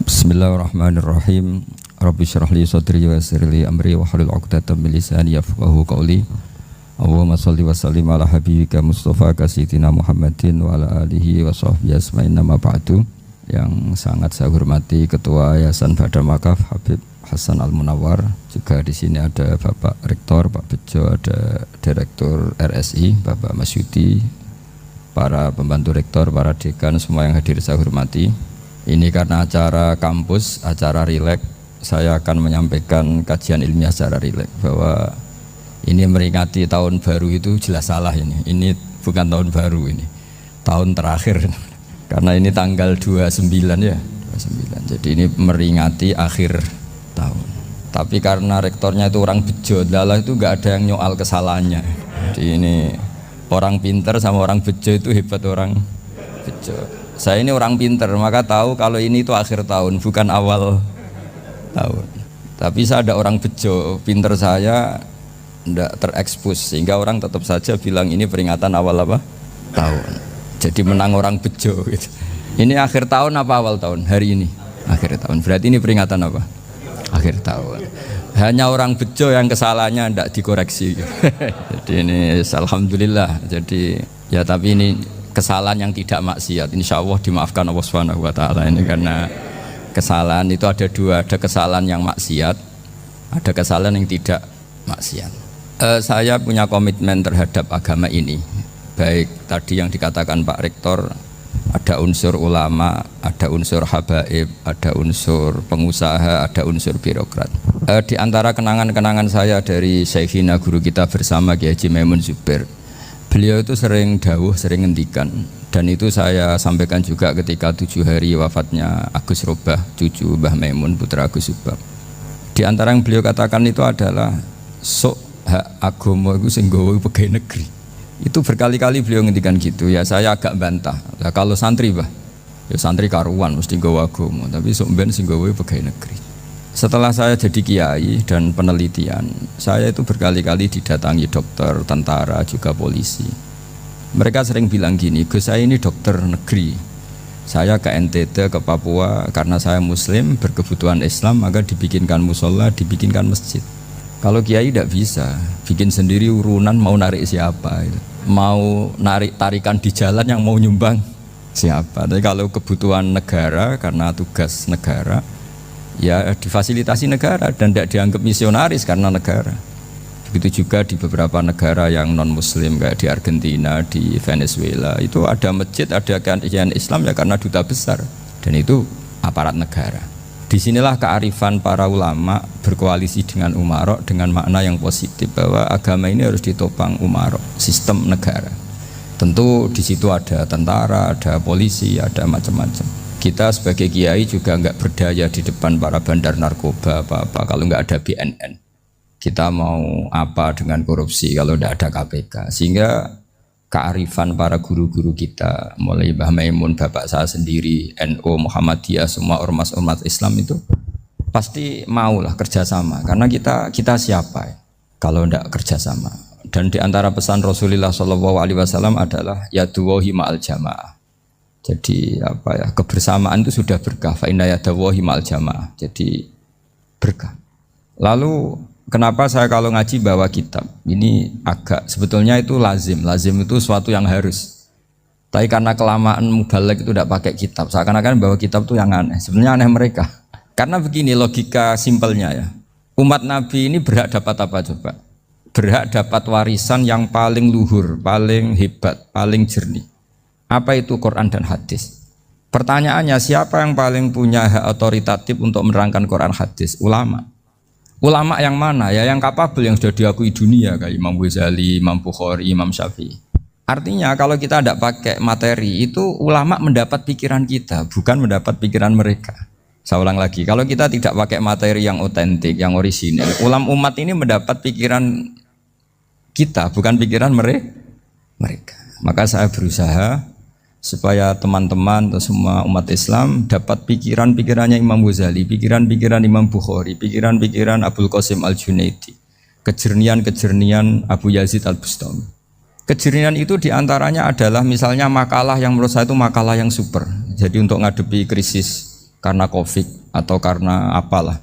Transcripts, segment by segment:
Bismillahirrahmanirrahim. Rabbi shrah li sadri wa yassir li amri wa hlul 'uqdatam min lisani yafqahu qawli. Allahumma shalli wa sallim ala habibika Mustafa sayyidina Muhammadin wa ala alihi wa sahbihi asma'in nama ba'du. Yang sangat saya hormati Ketua Yayasan Badar Wakaf Habib Hasan Al-Munawwar. Juga di sini ada Bapak Rektor Pak Bejo, ada Direktur RSI Bapak Masyudi, para pembantu rektor, para dekan, semua yang hadir saya hormati. Ini karena acara kampus, acara rileks, saya akan menyampaikan kajian ilmiah secara rileks bahwa ini meringati tahun baru itu jelas salah ini bukan tahun baru, ini tahun terakhir karena ini tanggal 29 ya, 29. Jadi ini meringati akhir tahun. Tapi karena rektornya itu orang bejo, lalah itu nggak ada yang nyoal kesalahannya. Jadi ini orang pinter sama orang bejo itu hebat, orang bejo. Saya ini orang pinter, maka tahu kalau ini itu akhir tahun, bukan awal tahun. Tapi saya ada orang bejo, pinter saya tidak terekspos, sehingga orang tetap saja bilang ini peringatan awal apa? Tahun. Jadi menang orang bejo gitu. Ini akhir tahun apa awal tahun? Hari ini akhir tahun. Berarti ini peringatan apa? Akhir tahun. Hanya orang bejo yang kesalahannya tidak dikoreksi. Jadi ini alhamdulillah. Jadi ya, tapi ini kesalahan yang tidak maksiat, insya Allah dimaafkan Allah Subhanahu wa Ta'ala. Ini karena kesalahan itu ada dua, ada kesalahan yang maksiat, ada kesalahan yang tidak maksiat. Saya punya komitmen terhadap agama ini, baik tadi yang dikatakan Pak Rektor, ada unsur ulama, ada unsur habaib, ada unsur pengusaha, ada unsur birokrat. Di antara kenangan-kenangan saya dari Syekhina guru kita bersama Kiai Haji Maimun Zubair, beliau itu sering dawuh, sering ngendikan, dan itu saya sampaikan juga ketika 7 hari wafatnya Agus Robah, cucu Mbah Maimun, putra Agus Subah. Di antara yang beliau katakan itu adalah sok hak agama itu sing gawe pegawai negeri. Itu berkali-kali beliau ngendikan gitu. Ya saya agak bantah. Lah kalau santri bah, ya santri karuan mesti gawe agama, tapi sok ben sing gawe pegawai negeri. Setelah saya jadi kiai dan penelitian, saya itu berkali-kali didatangi dokter, tentara, juga polisi. Mereka sering bilang gini, Gus, saya ini dokter negeri, saya ke NTT, ke Papua, karena saya muslim, berkebutuhan Islam, maka dibikinkan musola, dibikinkan masjid. Kalau kiai tidak bisa, bikin sendiri urunan, mau narik siapa, mau narik tarikan di jalan yang mau nyumbang siapa. Tapi kalau kebutuhan negara, karena tugas negara, ya difasilitasi negara dan tidak dianggap misionaris karena negara. Begitu juga di beberapa negara yang non muslim kayak di Argentina, di Venezuela, itu ada masjid, ada kajian Islam ya karena duta besar, dan itu aparat negara. Disinilah kearifan para ulama berkoalisi dengan umarok dengan makna yang positif, bahwa agama ini harus ditopang umarok, sistem negara. Tentu di situ ada tentara, ada polisi, ada macam-macam. Kita sebagai kiai juga enggak berdaya di depan para bandar narkoba apa-apa kalau enggak ada BNN. Kita mau apa dengan korupsi kalau enggak ada KPK. Sehingga kearifan para guru-guru kita, mulai Mbah Maimun, bapak saya sendiri, NU, Muhammadiyah, semua ormas-ormas Islam itu pasti maulah kerjasama. Karena kita siapa ya, kalau enggak kerjasama. Dan di antara pesan Rasulullah SAW adalah yaduwahi ma'al jamaah. Jadi apa ya, kebersamaan itu sudah berkah. Fa inna yadallahi ma'al jamaah. Jadi berkah. Lalu kenapa saya kalau ngaji bawa kitab? Ini agak sebetulnya itu lazim. Lazim itu suatu yang harus. Tapi karena kelamaan mubalek itu tidak pakai kitab. Seakan-akan bawa kitab itu yang aneh. Sebenarnya aneh mereka. Karena begini logika simpelnya ya. Umat Nabi ini berhak dapat apa coba? Berhak dapat warisan yang paling luhur, paling hebat, paling jernih. Apa itu Quran dan hadis? Pertanyaannya, siapa yang paling punya hak otoritatif untuk menerangkan Quran hadis? Ulama. Ulama yang mana? Ya yang kapabel, yang sudah diakui dunia, kayak Imam Ghazali, Imam Bukhari, Imam Syafi'i. Artinya kalau kita tidak pakai materi, itu ulama mendapat pikiran kita, bukan mendapat pikiran mereka. Saya ulang lagi, kalau kita tidak pakai materi yang otentik, yang orisinil, umat ini mendapat pikiran kita, bukan pikiran mereka. Maka saya berusaha supaya teman-teman atau semua umat Islam dapat pikiran-pikirannya Imam Ghazali, pikiran-pikiran Imam Bukhari, pikiran-pikiran Abul Qasim Al-Junaidi, kejernian-kejernian Abu Yazid Al-Bustami. Kejernian itu diantaranya adalah misalnya makalah yang menurut saya itu makalah yang super. Jadi untuk ngadepi krisis karena COVID atau karena apalah.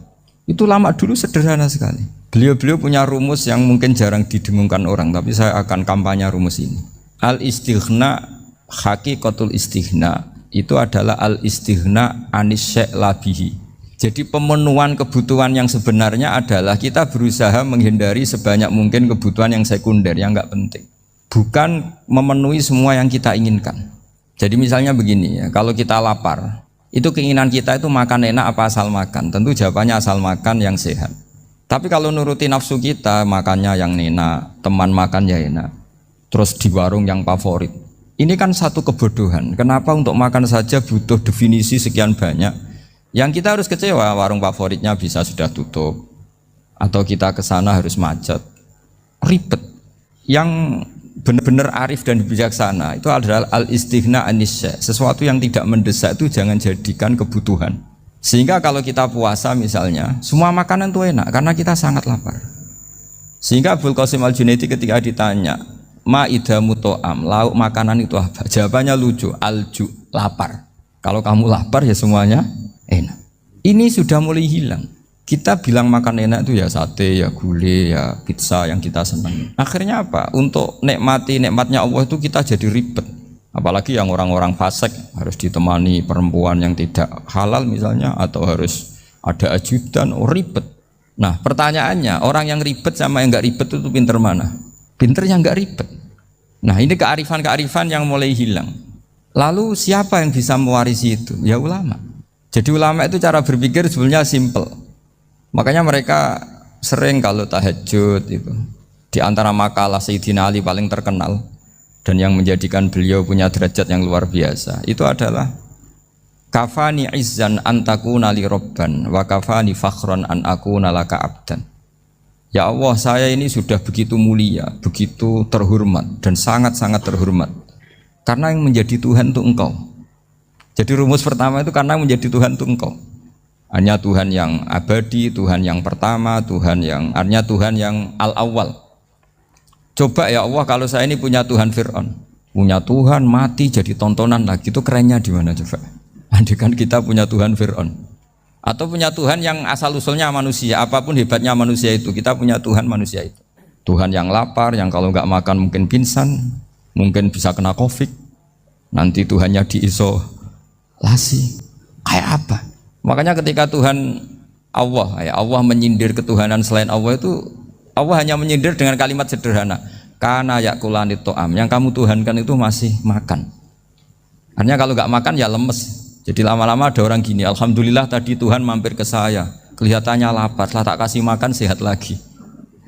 Itu ulama dulu sederhana sekali. Beliau punya rumus yang mungkin jarang didengungkan orang, tapi saya akan kampanye rumus ini. Al-istighna, hakikatul istighna itu adalah al-istighna anis syai' labihi. Jadi pemenuhan kebutuhan yang sebenarnya adalah kita berusaha menghindari sebanyak mungkin kebutuhan yang sekunder, yang enggak penting. Bukan memenuhi semua yang kita inginkan. Jadi misalnya begini ya, kalau kita lapar, itu keinginan kita itu makan enak apa asal makan? Tentu jawabannya asal makan yang sehat. Tapi kalau nuruti nafsu kita, makannya yang enak, teman makan ya enak, terus di warung yang favorit. Ini kan satu kebodohan. Kenapa untuk makan saja butuh definisi sekian banyak? Yang kita harus kecewa, warung favoritnya bisa sudah tutup, atau kita ke sana harus macet, ribet. Yang benar-benar arif dan bijaksana itu adalah al-istighna anisya. Sesuatu yang tidak mendesak itu jangan jadikan kebutuhan. Sehingga kalau kita puasa misalnya, semua makanan itu enak karena kita sangat lapar. Sehingga Abul Qasim Al-Junaidi ketika ditanya, ma'idamu to'am, lauk makanan itu apa? Jawabannya lucu, alju, lapar. Kalau kamu lapar ya semuanya enak. Ini sudah mulai hilang. Kita bilang makan enak itu ya sate, ya gulai, ya pizza yang kita senang. Akhirnya apa? Untuk nikmati nikmatnya Allah itu kita jadi ribet. Apalagi yang orang-orang fasik harus ditemani perempuan yang tidak halal misalnya, atau harus ada ajudan, ribet. Nah pertanyaannya, orang yang ribet sama yang nggak ribet itu pinter mana? Pinter yang nggak ribet. Nah ini kearifan-kearifan yang mulai hilang. Lalu siapa yang bisa mewarisi itu? Ya ulama. Jadi ulama itu cara berpikir sebenarnya simple. Makanya mereka sering kalau tahajud itu, di antara makalah Sayyidina Ali paling terkenal dan yang menjadikan beliau punya derajat yang luar biasa, itu adalah kafani izzan antakuna li robban wa kafani fakhron an akuna laka abdan. Ya Allah, saya ini sudah begitu mulia, begitu terhormat dan sangat-sangat terhormat karena yang menjadi Tuhan itu Engkau. Jadi rumus pertama itu karena menjadi Tuhan itu Engkau. Hanya Tuhan yang abadi, Tuhan yang pertama, artinya Tuhan yang al-awwal. Coba ya Allah, kalau saya ini punya Tuhan Fir'aun, punya Tuhan mati jadi tontonan lagi, itu kerennya di mana coba? Andaikan kita punya Tuhan Fir'aun, atau punya Tuhan yang asal usulnya manusia, apapun hebatnya manusia itu, kita punya Tuhan manusia itu. Tuhan yang lapar, yang kalau nggak makan mungkin pingsan, mungkin bisa kena COVID, nanti Tuhannya diisolasi, kayak apa? Makanya ketika Tuhan Allah menyindir ketuhanan selain Allah itu, Allah hanya menyindir dengan kalimat sederhana, karena yakulanit to'am, yang kamu tuhankan itu masih makan. Artinya kalau nggak makan ya lemes. Jadi lama-lama ada orang gini, alhamdulillah tadi Tuhan mampir ke saya, kelihatannya lapar, setelah tak kasih makan sehat lagi.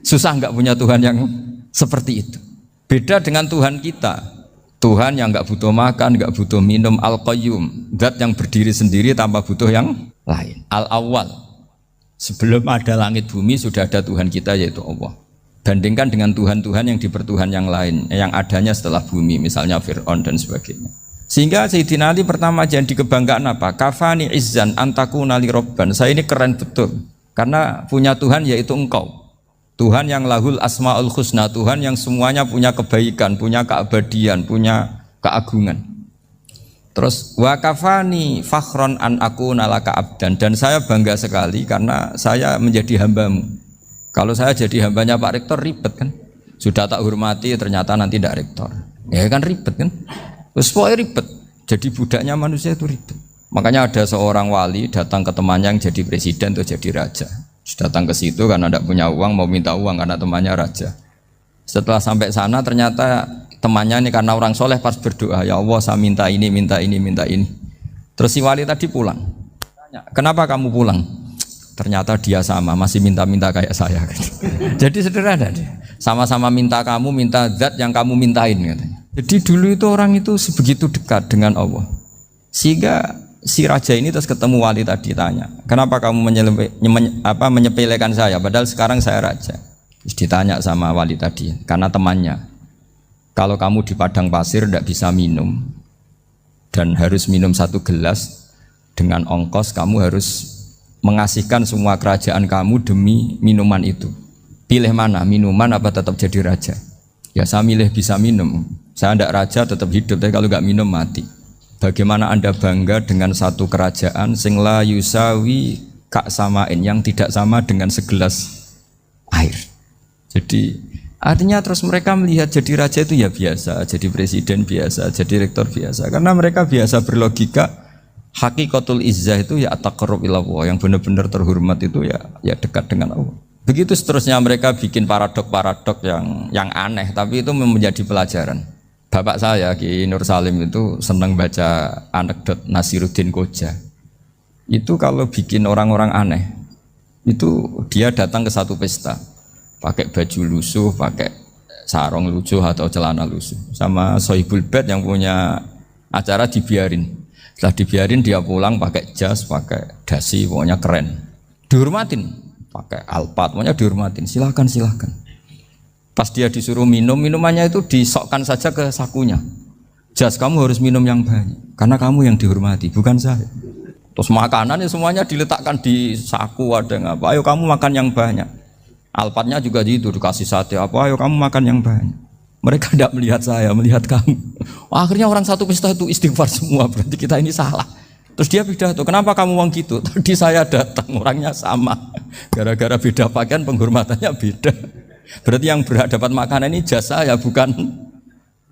Susah nggak punya Tuhan yang seperti itu. Beda dengan Tuhan kita. Tuhan yang nggak butuh makan, nggak butuh minum, al-qayyum, zat yang berdiri sendiri tanpa butuh yang lain, al-awwal. Sebelum ada langit bumi sudah ada Tuhan kita yaitu Allah. Bandingkan dengan Tuhan-Tuhan yang dipertuhan yang lain, yang adanya setelah bumi, misalnya Fir'aun dan sebagainya. Sehingga Sayyidina Ali pertama jadi kebanggaan apa? Kafani izzan antakuna li robban. Saya ini keren betul karena punya Tuhan yaitu Engkau. Tuhan yang lahul asma'ul husna, Tuhan yang semuanya punya kebaikan, punya keabadian, punya keagungan. Terus wa kafani fakhron an akuna laka abdan, dan saya bangga sekali karena saya menjadi hambamu. Kalau saya jadi hambanya Pak Rektor ribet kan, sudah tak hormati ternyata nanti tidak rektor, ya kan ribet kan, terus pokoknya ribet. Jadi budaknya manusia itu ribet. Makanya ada seorang wali datang ke temannya yang jadi presiden atau jadi raja. Datang ke situ karena tidak punya uang, mau minta uang karena temannya raja. Setelah sampai sana ternyata temannya ini karena orang soleh pas berdoa, ya Allah saya minta ini, minta ini, minta ini. Terus si wali tadi pulang. Tanya, kenapa kamu pulang? Ternyata dia sama, masih minta-minta kayak saya. Jadi sederhana dia. Sama-sama minta kamu, minta zat yang kamu mintain katanya. Jadi dulu itu orang itu sebegitu dekat dengan Allah. Sehingga si raja ini terus ketemu wali tadi, tanya, kenapa kamu menyepelekan saya padahal sekarang saya raja. Terus ditanya sama wali tadi, karena temannya, kalau kamu di padang pasir tidak bisa minum dan harus minum 1 gelas, dengan ongkos kamu harus mengasihkan semua kerajaan kamu demi minuman itu. Pilih mana, minuman apa tetap jadi raja? Ya saya milih bisa minum, saya tidak raja tetap hidup, tapi kalau nggak minum mati. Bagaimana Anda bangga dengan satu kerajaan sing la yusawi kak samain, yang tidak sama dengan segelas air. Jadi artinya terus mereka melihat jadi raja itu ya biasa, jadi presiden biasa, jadi rektor biasa. Karena mereka biasa berlogika hakikatul izzah itu ya taqarrub ila Allah, yang benar-benar terhormat itu ya dekat dengan Allah. Begitu seterusnya mereka bikin paradok-paradok yang aneh, tapi itu menjadi pelajaran. Bapak saya Ki Nur Salim itu senang baca anekdot Nasiruddin Koja. Itu kalau bikin orang-orang aneh, itu dia datang ke satu pesta, pakai baju lusuh, pakai sarung lusuh atau celana lusuh, sama Sohibul Bait yang punya acara dibiarin. Setelah dibiarin dia pulang pakai jas, pakai dasi, pokoknya keren. Dihormatin, pakai alpat, pokoknya dihormatin. Silakan. Pas dia disuruh minum, minumannya itu disokkan saja ke sakunya. Jas, kamu harus minum yang banyak, karena kamu yang dihormati, bukan saya. Terus makanannya semuanya diletakkan di saku, ada yang apa, ayo kamu makan yang banyak. Alpatnya juga gitu, dikasih sate apa, ayo kamu makan yang banyak. Mereka tidak melihat saya, melihat kamu. Akhirnya orang satu pesta itu istighfar semua, berarti kita ini salah. Terus dia pidato, kenapa kamu uang gitu? Tadi saya datang, orangnya sama. Gara-gara beda pakaian, penghormatannya beda. Berarti yang berhak dapat makanan ini jasa ya, bukan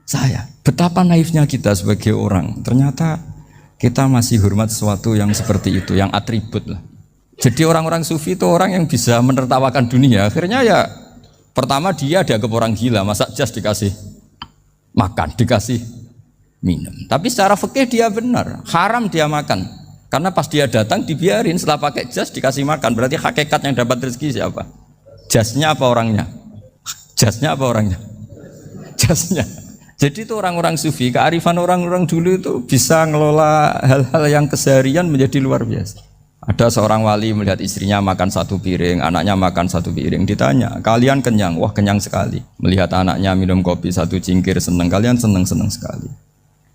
saya. Betapa naifnya kita sebagai orang. Ternyata kita masih hormat sesuatu yang seperti itu, yang atribut lah. Jadi orang-orang sufi itu orang yang bisa menertawakan dunia. Akhirnya ya pertama dia dianggap orang gila, masa jas dikasih makan, dikasih minum. Tapi secara fikih dia benar, haram dia makan. Karena pas dia datang dibiarin, setelah pakai jas dikasih makan. Berarti hakikat yang dapat rezeki siapa? Jasnya apa orangnya? Jasnya apa orangnya? Jasnya. Jadi itu orang-orang sufi, kearifan orang-orang dulu itu bisa ngelola hal-hal yang keseharian menjadi luar biasa. Ada seorang wali melihat istrinya makan satu piring, anaknya makan satu piring. Ditanya, kalian kenyang? Wah, kenyang sekali. Melihat anaknya minum kopi satu cingkir, seneng. Kalian seneng-seneng sekali.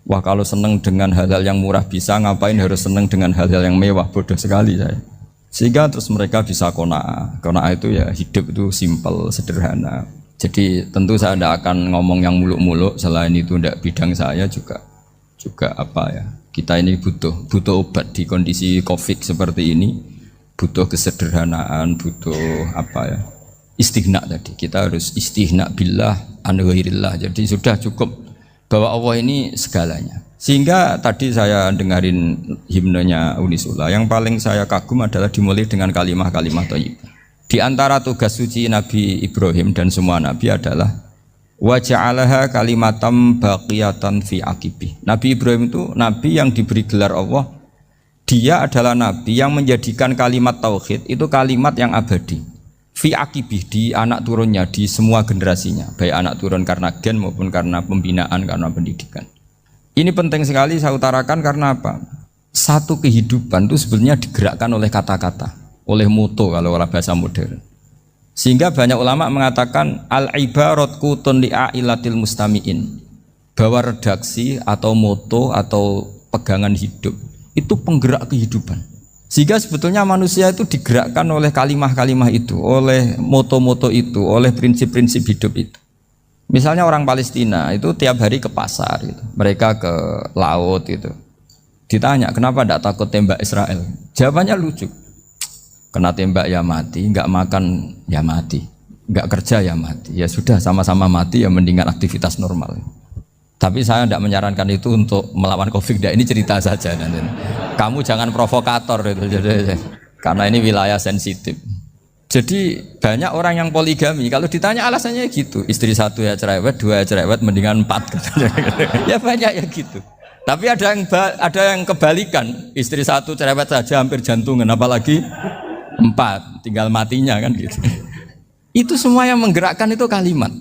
Wah, kalau seneng dengan hal-hal yang murah bisa, ngapain harus seneng dengan hal-hal yang mewah? Bodoh sekali saya. Sehingga terus mereka bisa qanaah. Qanaah itu ya hidup itu simpel, sederhana. Jadi tentu saya tidak akan ngomong yang muluk-muluk, selain itu tidak bidang saya juga apa ya. Kita ini butuh obat di kondisi Covid seperti ini, butuh kesederhanaan, butuh apa ya, istighna tadi. Kita harus istighna billah an ghairillah. Jadi sudah cukup bahwa Allah ini segalanya. Sehingga tadi saya dengarin himnenya Unisula, yang paling saya kagum adalah dimulai dengan kalimah-kalimah thayyibah. Di antara tugas suci Nabi Ibrahim dan semua Nabi adalah wa ja'alaha kalimatam baqiyatan fi aqibi. Nabi Ibrahim itu Nabi yang diberi gelar Allah. Dia adalah Nabi yang menjadikan kalimat tauhid itu kalimat yang abadi. Fi aqibi, di anak turunnya, di semua generasinya. Baik anak turun karena gen maupun karena pembinaan, karena pendidikan. Ini penting sekali saya utarakan karena apa? Satu kehidupan itu sebenarnya digerakkan oleh kata-kata, oleh moto kalau bahasa modern. Sehingga banyak ulama mengatakan al-ibarat kutun li'ailatil mustami'in, bahwa redaksi atau moto atau pegangan hidup itu penggerak kehidupan. Sehingga sebetulnya manusia itu digerakkan oleh kalimah-kalimah itu, oleh moto-moto itu, oleh prinsip-prinsip hidup itu. Misalnya orang Palestina itu tiap hari ke pasar gitu. Mereka ke laut gitu. Ditanya, kenapa tidak takut tembak Israel? Jawabannya lucu. Kena tembak ya mati, nggak makan ya mati, nggak kerja ya mati. Ya sudah, sama-sama mati ya, mendingan aktivitas normal. Tapi saya tidak menyarankan itu untuk melawan Covid. Ini cerita saja. Kamu jangan provokator itu, karena ini wilayah sensitif. Jadi banyak orang yang poligami, kalau ditanya alasannya gitu, istri satu ya cerewet, dua ya cerewet, mendingan 4. Ya banyak ya gitu. Tapi ada yang kebalikan, istri satu cerewet saja hampir jantungan, apalagi 4, tinggal matinya kan gitu. Itu semua yang menggerakkan itu kalimat.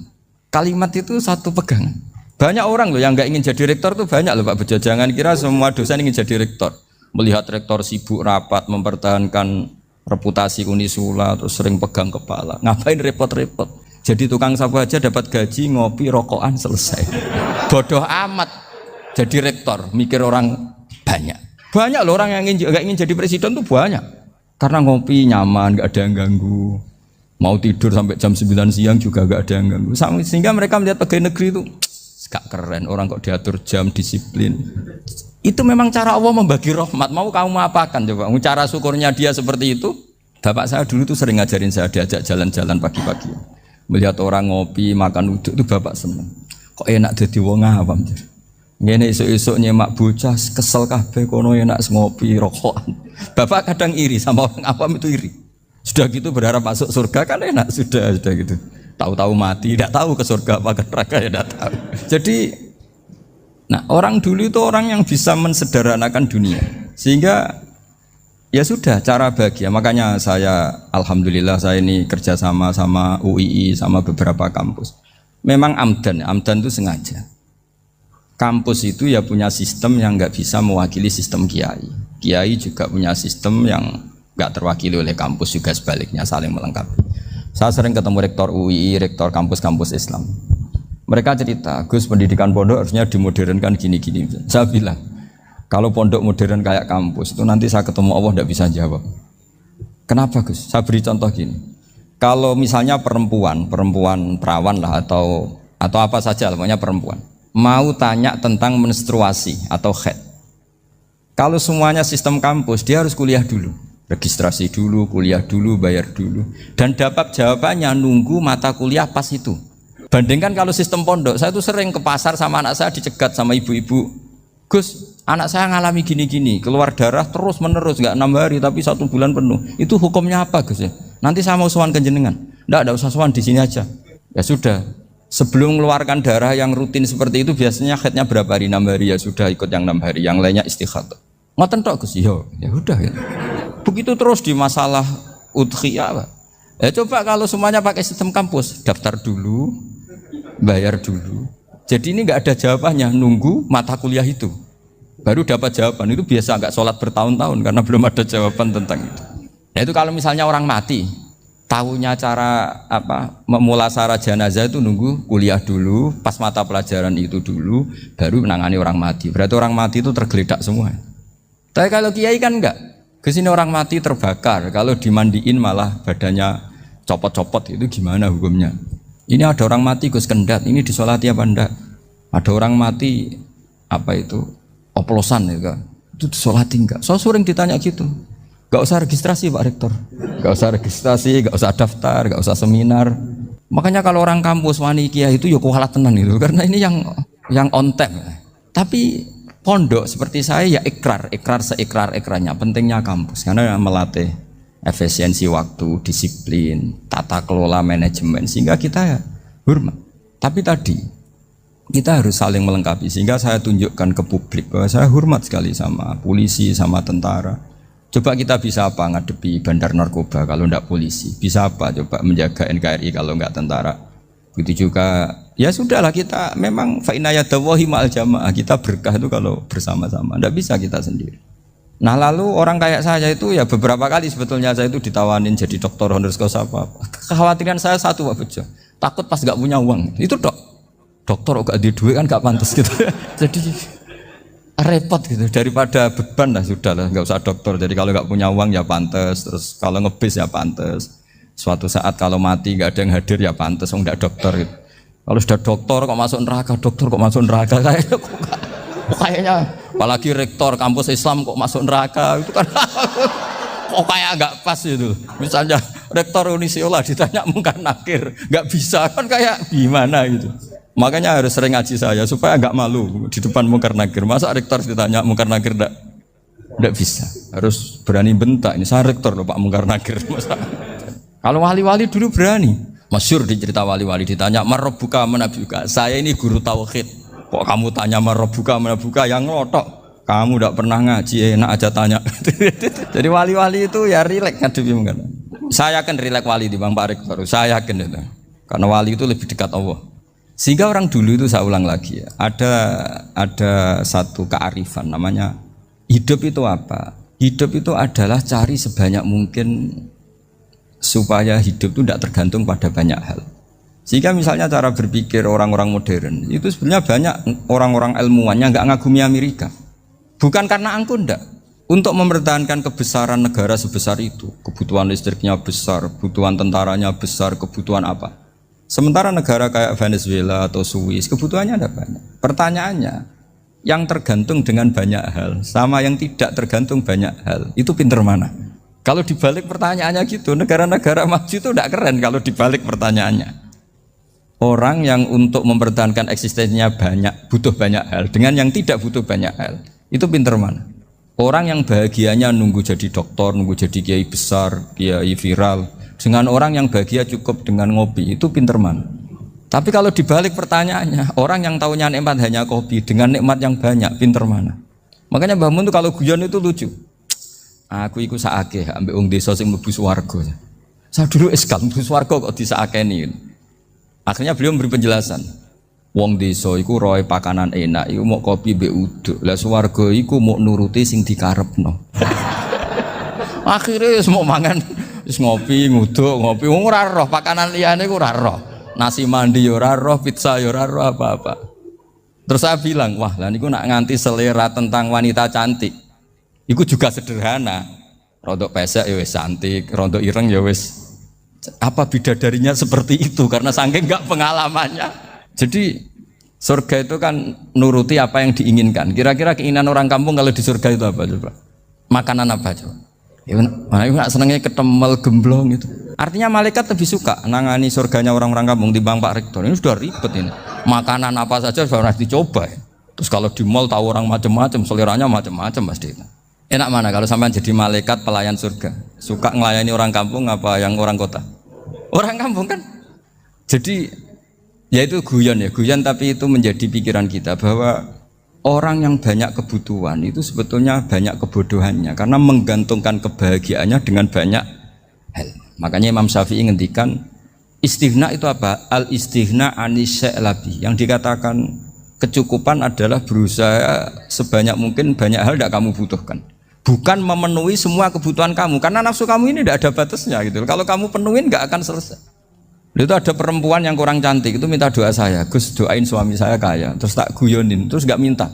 Kalimat itu satu pegangan. Banyak orang loh yang nggak ingin jadi rektor tuh banyak loh Pak Bejo. Jangan kira semua dosen ingin jadi rektor. Melihat rektor sibuk rapat mempertahankan reputasi Unisula, terus sering pegang kepala. Ngapain repot-repot? Jadi tukang sapu aja dapat gaji, ngopi, rokokan, selesai. Bodoh amat jadi rektor, mikir orang banyak. Banyak loh orang yang nggak ingin jadi presiden tuh banyak. Karena ngopi nyaman, nggak ada yang ganggu. Mau tidur sampai jam 9 siang juga nggak ada yang ganggu. Sehingga mereka melihat pegawai negeri itu gak keren, orang kok diatur jam, disiplin. Itu memang cara Allah membagi rahmat. Mau kamu apakan coba? Cara syukurnya dia seperti itu. Bapak saya dulu tuh sering ngajarin saya, diajak jalan-jalan pagi-pagi. Melihat orang ngopi, makan uduk itu bapak seneng. Kok enak jadi wong awam. Ngene esuk-esuk nyemak bocah kesel kabeh kono enak ngopi rokokan. Bapak kadang iri sama orang awam itu iri. Sudah gitu berharap masuk surga kan enak sudah gitu. Tahu-tahu mati, tidak tahu ke surga apa ke neraka ya tidak tahu. Jadi nah, orang dulu itu orang yang bisa mensederhanakan dunia. Sehingga ya sudah cara bahagia. Makanya saya alhamdulillah saya ini kerjasama sama UII sama beberapa kampus. Memang amdan itu sengaja. Kampus itu ya punya sistem yang nggak bisa mewakili sistem kiai. Kiai juga punya sistem yang nggak terwakili oleh kampus, juga sebaliknya saling melengkapi. Saya sering ketemu rektor UII, rektor kampus-kampus Islam. Mereka cerita, Gus pendidikan pondok harusnya dimodernkan gini-gini. Saya bilang, kalau pondok modern kayak kampus itu nanti saya ketemu Allah tidak bisa jawab. Kenapa Gus? Saya beri contoh gini. Kalau misalnya perempuan perawan lah atau apa saja, pokoknya perempuan mau tanya tentang menstruasi atau haid. Kalau semuanya sistem kampus, dia harus kuliah dulu, registrasi dulu, kuliah dulu, bayar dulu, dan dapat jawabannya nunggu mata kuliah pas itu. Bandingkan kalau sistem pondok, saya tuh sering ke pasar sama anak saya dicegat sama ibu-ibu, Gus, anak saya ngalami gini-gini, keluar darah terus menerus, nggak 6 hari tapi 1 bulan penuh. Itu hukumnya apa Gus ya? Nanti saya mau sowan ke jenengan. Nggak usah sowan di sini aja. Ya sudah. Sebelum mengeluarkan darah yang rutin seperti itu biasanya haidnya berapa hari? 6 hari ya sudah ikut yang 6 hari, yang lainnya istighatsah. Ngoten tok Gus, ya udah ya. Begitu terus di masalah udhiyah, Pak. Ya coba kalau semuanya pakai sistem kampus, daftar dulu, bayar dulu. Jadi ini nggak ada jawabannya, nunggu mata kuliah itu. Baru dapat jawaban, itu biasa nggak sholat bertahun-tahun karena belum ada jawaban tentang itu. Nah itu kalau misalnya orang mati, tahunya cara memulasara jenazah itu nunggu kuliah dulu, pas mata pelajaran itu dulu, baru menangani orang mati. Berarti orang mati itu tergeledak semua. Tapi kalau kiai kan enggak. Kesini orang mati terbakar, kalau dimandiin malah badannya copot-copot, itu gimana hukumnya? Ini ada orang mati Gus Kendat, ini disolati apa enggak? Ada orang mati oplosan ya kan? Itu disolati enggak? So sering ditanya gitu. Gak usah registrasi Pak Rektor, gak usah registrasi, gak usah daftar, gak usah seminar. Makanya kalau orang kampus wani kiai itu ya kualat tenan itu, karena ini yang on time. Tapi pondok seperti saya ya ikrar seikrar-ikrarnya. Pentingnya kampus karena melatih efisiensi waktu, disiplin, tata kelola manajemen, sehingga kita ya hormat. Tapi tadi kita harus saling melengkapi, sehingga saya tunjukkan ke publik bahwa saya hormat sekali sama polisi, sama tentara. Coba kita bisa apa ngadepi bandar narkoba kalau enggak polisi? Bisa apa coba menjaga NKRI kalau enggak tentara? Begitu juga ya sudahlah, kita memang fa inna yadallahi ma'al jamaah, kita berkah itu kalau bersama-sama, enggak bisa kita sendiri. Nah lalu orang kayak saya itu ya beberapa kali sebetulnya saya itu ditawanin jadi doktor honoris causa apa. Kekhawatiran saya satu Pak Bejo, takut pas enggak punya uang. Itu dokter enggak di duit kan enggak pantas gitu. Jadi repot gitu, daripada beban lah sudah lah, nggak usah dokter. Jadi kalau nggak punya uang ya pantes, terus kalau ngebis ya pantes. Suatu saat kalau mati nggak ada yang hadir ya pantes, nggak dokter gitu. Kalau sudah dokter kok masuk neraka, kayaknya apalagi rektor kampus Islam kok masuk neraka itu kan kok kayak nggak pas itu. Misalnya rektor Unisiola ditanya mungkar nakir, nggak bisa kan kayak gimana gitu. Makanya harus sering ngaji saya supaya nggak malu di depan mungkar nakir. Masa rektor ditanya mungkar nakir enggak bisa. Harus berani bentak. Ini saya rektor loh Pak mungkar nakir. Masa. Kalau wali-wali dulu berani. Masyhur di cerita wali-wali ditanya marabbuka manabuka. Saya ini guru tauhid. Kok kamu tanya marabbuka manabuka yang ngelotok. Kamu enggak pernah ngaji enak aja tanya. Jadi wali-wali itu ya rileks ngadepi mungkar. Saya yakin rileks wali di Bang Pak Rektor. Saya yakin itu. Karena wali itu lebih dekat Allah. Sehingga orang dulu itu saya ulang lagi ya, ada satu kearifan namanya hidup itu apa? Hidup itu adalah cari sebanyak mungkin supaya hidup itu tidak tergantung pada banyak hal. Sehingga misalnya cara berpikir orang-orang modern itu sebenarnya banyak orang-orang ilmuwan yang nggak ngagumi Amerika. Bukan karena angkuh enggak. Untuk mempertahankan kebesaran negara sebesar itu, kebutuhan listriknya besar, kebutuhan tentaranya besar, kebutuhan apa? Sementara negara kayak Venezuela atau Swiss kebutuhannya ada banyak. Pertanyaannya, yang tergantung dengan banyak hal sama yang tidak tergantung banyak hal, itu pinter mana? Kalau dibalik pertanyaannya gitu, negara-negara maju itu tidak keren kalau dibalik pertanyaannya. Orang yang untuk mempertahankan eksistensinya banyak, butuh banyak hal, dengan yang tidak butuh banyak hal, itu pinter mana? Orang yang bahagianya nunggu jadi dokter, nunggu jadi kiai besar, kiai viral, dengan orang yang bahagia cukup dengan ngopi, itu pinter mana? Tapi kalau dibalik pertanyaannya, orang yang tahunya nikmat hanya kopi dengan nikmat yang banyak, pinter mana? Makanya Mbah Mun tuh kalau guyon itu lucu. Aku iku saake ambek wong desa sing mlebu swarga. Saya dulu eskal mlebu swarga kok disakeni. Akhirnya beliau memberi penjelasan. Wong desa iku roe pakanan enak, iku mau kopi mbek uduk. Lah swarga iku mau nuruti sing dikarepno. Akhirnya semua mangan wis ngopi, nguduk, ngopi wong ora roh pakanan liyane iku ora roh. Nasi mandi ya ora roh, pizza ya ora roh apa-apa. Terus saya bilang, wah lah niku nak nganti selera tentang wanita cantik. Iku juga sederhana. Rontok pesek ya wis cantik, rontok ireng ya wis. Apa bidadarinya seperti itu karena saking enggak pengalamannya. Jadi surga itu kan nuruti apa yang diinginkan. Kira-kira keinginan orang kampung kalau di surga itu apa coba? Makanan apa coba? Mana ibu nak senengnya ketemel gemblong itu. Artinya malaikat lebih suka nangani surganya orang-orang kampung di Bang Pak Rektor. Ini sudah ribet ini. Makanan apa saja sudah harus dicoba. Terus kalau di mall tahu orang macam-macam, seleranya macam-macam pasti. Enak mana kalau sampai jadi malaikat pelayan surga? Suka ngelayani orang kampung apa yang orang kota? Orang kampung kan. Jadi ya itu guyon ya, guyon tapi itu menjadi pikiran kita bahwa orang yang banyak kebutuhan itu sebetulnya banyak kebodohannya karena menggantungkan kebahagiaannya dengan banyak hal. Makanya Imam Syafi'i ngendikan istighna itu apa? Al istighna anis sya'labi. Yang dikatakan kecukupan adalah berusaha sebanyak mungkin banyak hal tidak kamu butuhkan. Bukan memenuhi semua kebutuhan kamu karena nafsu kamu ini tidak ada batasnya gitu. Kalau kamu penuhin nggak akan selesai. Itu ada perempuan yang kurang cantik itu minta doa saya, Gus doain suami saya kaya. Terus tak guyonin, terus nggak minta.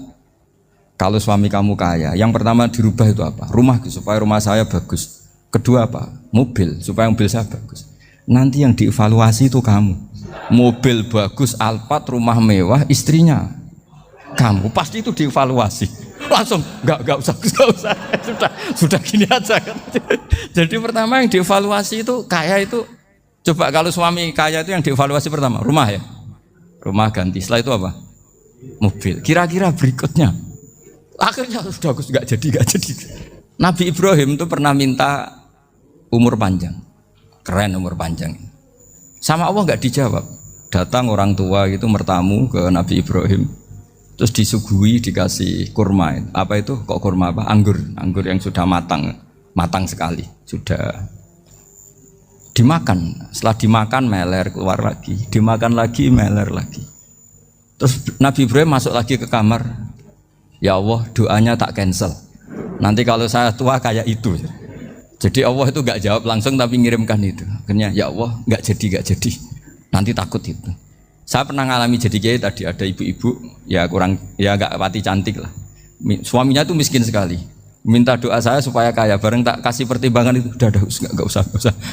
Kalau suami kamu kaya, yang pertama dirubah itu apa? Rumah supaya rumah saya bagus. Kedua apa? Mobil supaya mobil saya bagus. Nanti yang dievaluasi itu kamu. Mobil bagus, Alphard, rumah mewah, istrinya kamu pasti itu dievaluasi. Langsung nggak usah sudah gini aja kan. Jadi pertama yang dievaluasi itu kaya itu. Coba kalau suami kaya itu yang dievaluasi pertama rumah ya, rumah ganti. Setelah itu apa? Mobil. Kira-kira berikutnya akhirnya sudah nggak jadi. Nabi Ibrahim itu pernah minta umur panjang, keren umur panjang. Sama Allah nggak dijawab. Datang orang tua gitu mertamu ke Nabi Ibrahim, terus disuguhi dikasih kurma. Apa itu? Kok kurma apa? Anggur yang sudah matang sekali, sudah dimakan. Setelah dimakan meler keluar lagi, dimakan lagi meler lagi. Terus Nabi Ibrahim masuk lagi ke kamar. Ya Allah, doanya tak cancel. Nanti kalau saya tua kayak itu. Jadi Allah itu gak jawab langsung tapi ngirimkan itu. Akhirnya ya Allah gak jadi. Nanti takut itu. Saya pernah ngalami jadi kiai tadi ada ibu-ibu ya gak pati cantik lah. Suaminya tuh miskin sekali. Minta doa saya supaya kaya, bareng tak kasih pertimbangan itu udah nggak usah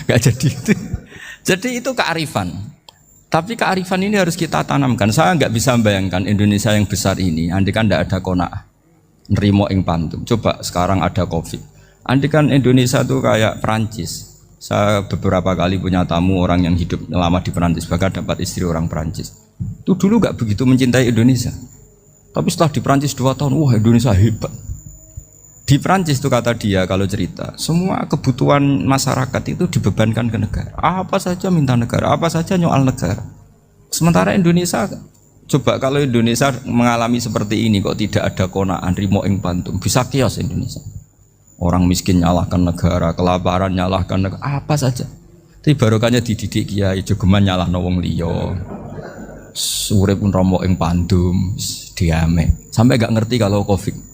nggak jadi. Jadi itu kearifan. Tapi kearifan ini harus kita tanamkan. Saya nggak bisa membayangkan Indonesia yang besar ini, andai kan tidak ada qanaah, nerimo ing pantum. Coba sekarang ada Covid. Andai kan Indonesia tuh kayak Perancis. Saya beberapa kali punya tamu orang yang hidup lama di Perancis, bahkan dapat istri orang Perancis. Itu dulu nggak begitu mencintai Indonesia. Tapi setelah di Perancis 2 tahun, wah Indonesia hebat. Di Prancis itu kata dia kalau cerita, semua kebutuhan masyarakat itu dibebankan ke negara. Apa saja minta negara, apa saja nyoal negara. Sementara Indonesia, coba kalau Indonesia mengalami seperti ini kok tidak ada qanaah rimo ing pantum, bisa kios Indonesia. Orang miskin nyalahkan negara, kelaparan nyalahkan negara, apa saja. Tapi barokahnya dididik kiai, jogeman nyalahno wong liya. Urip pun romo ing pandum, diame. Sampai gak ngerti kalau Covid.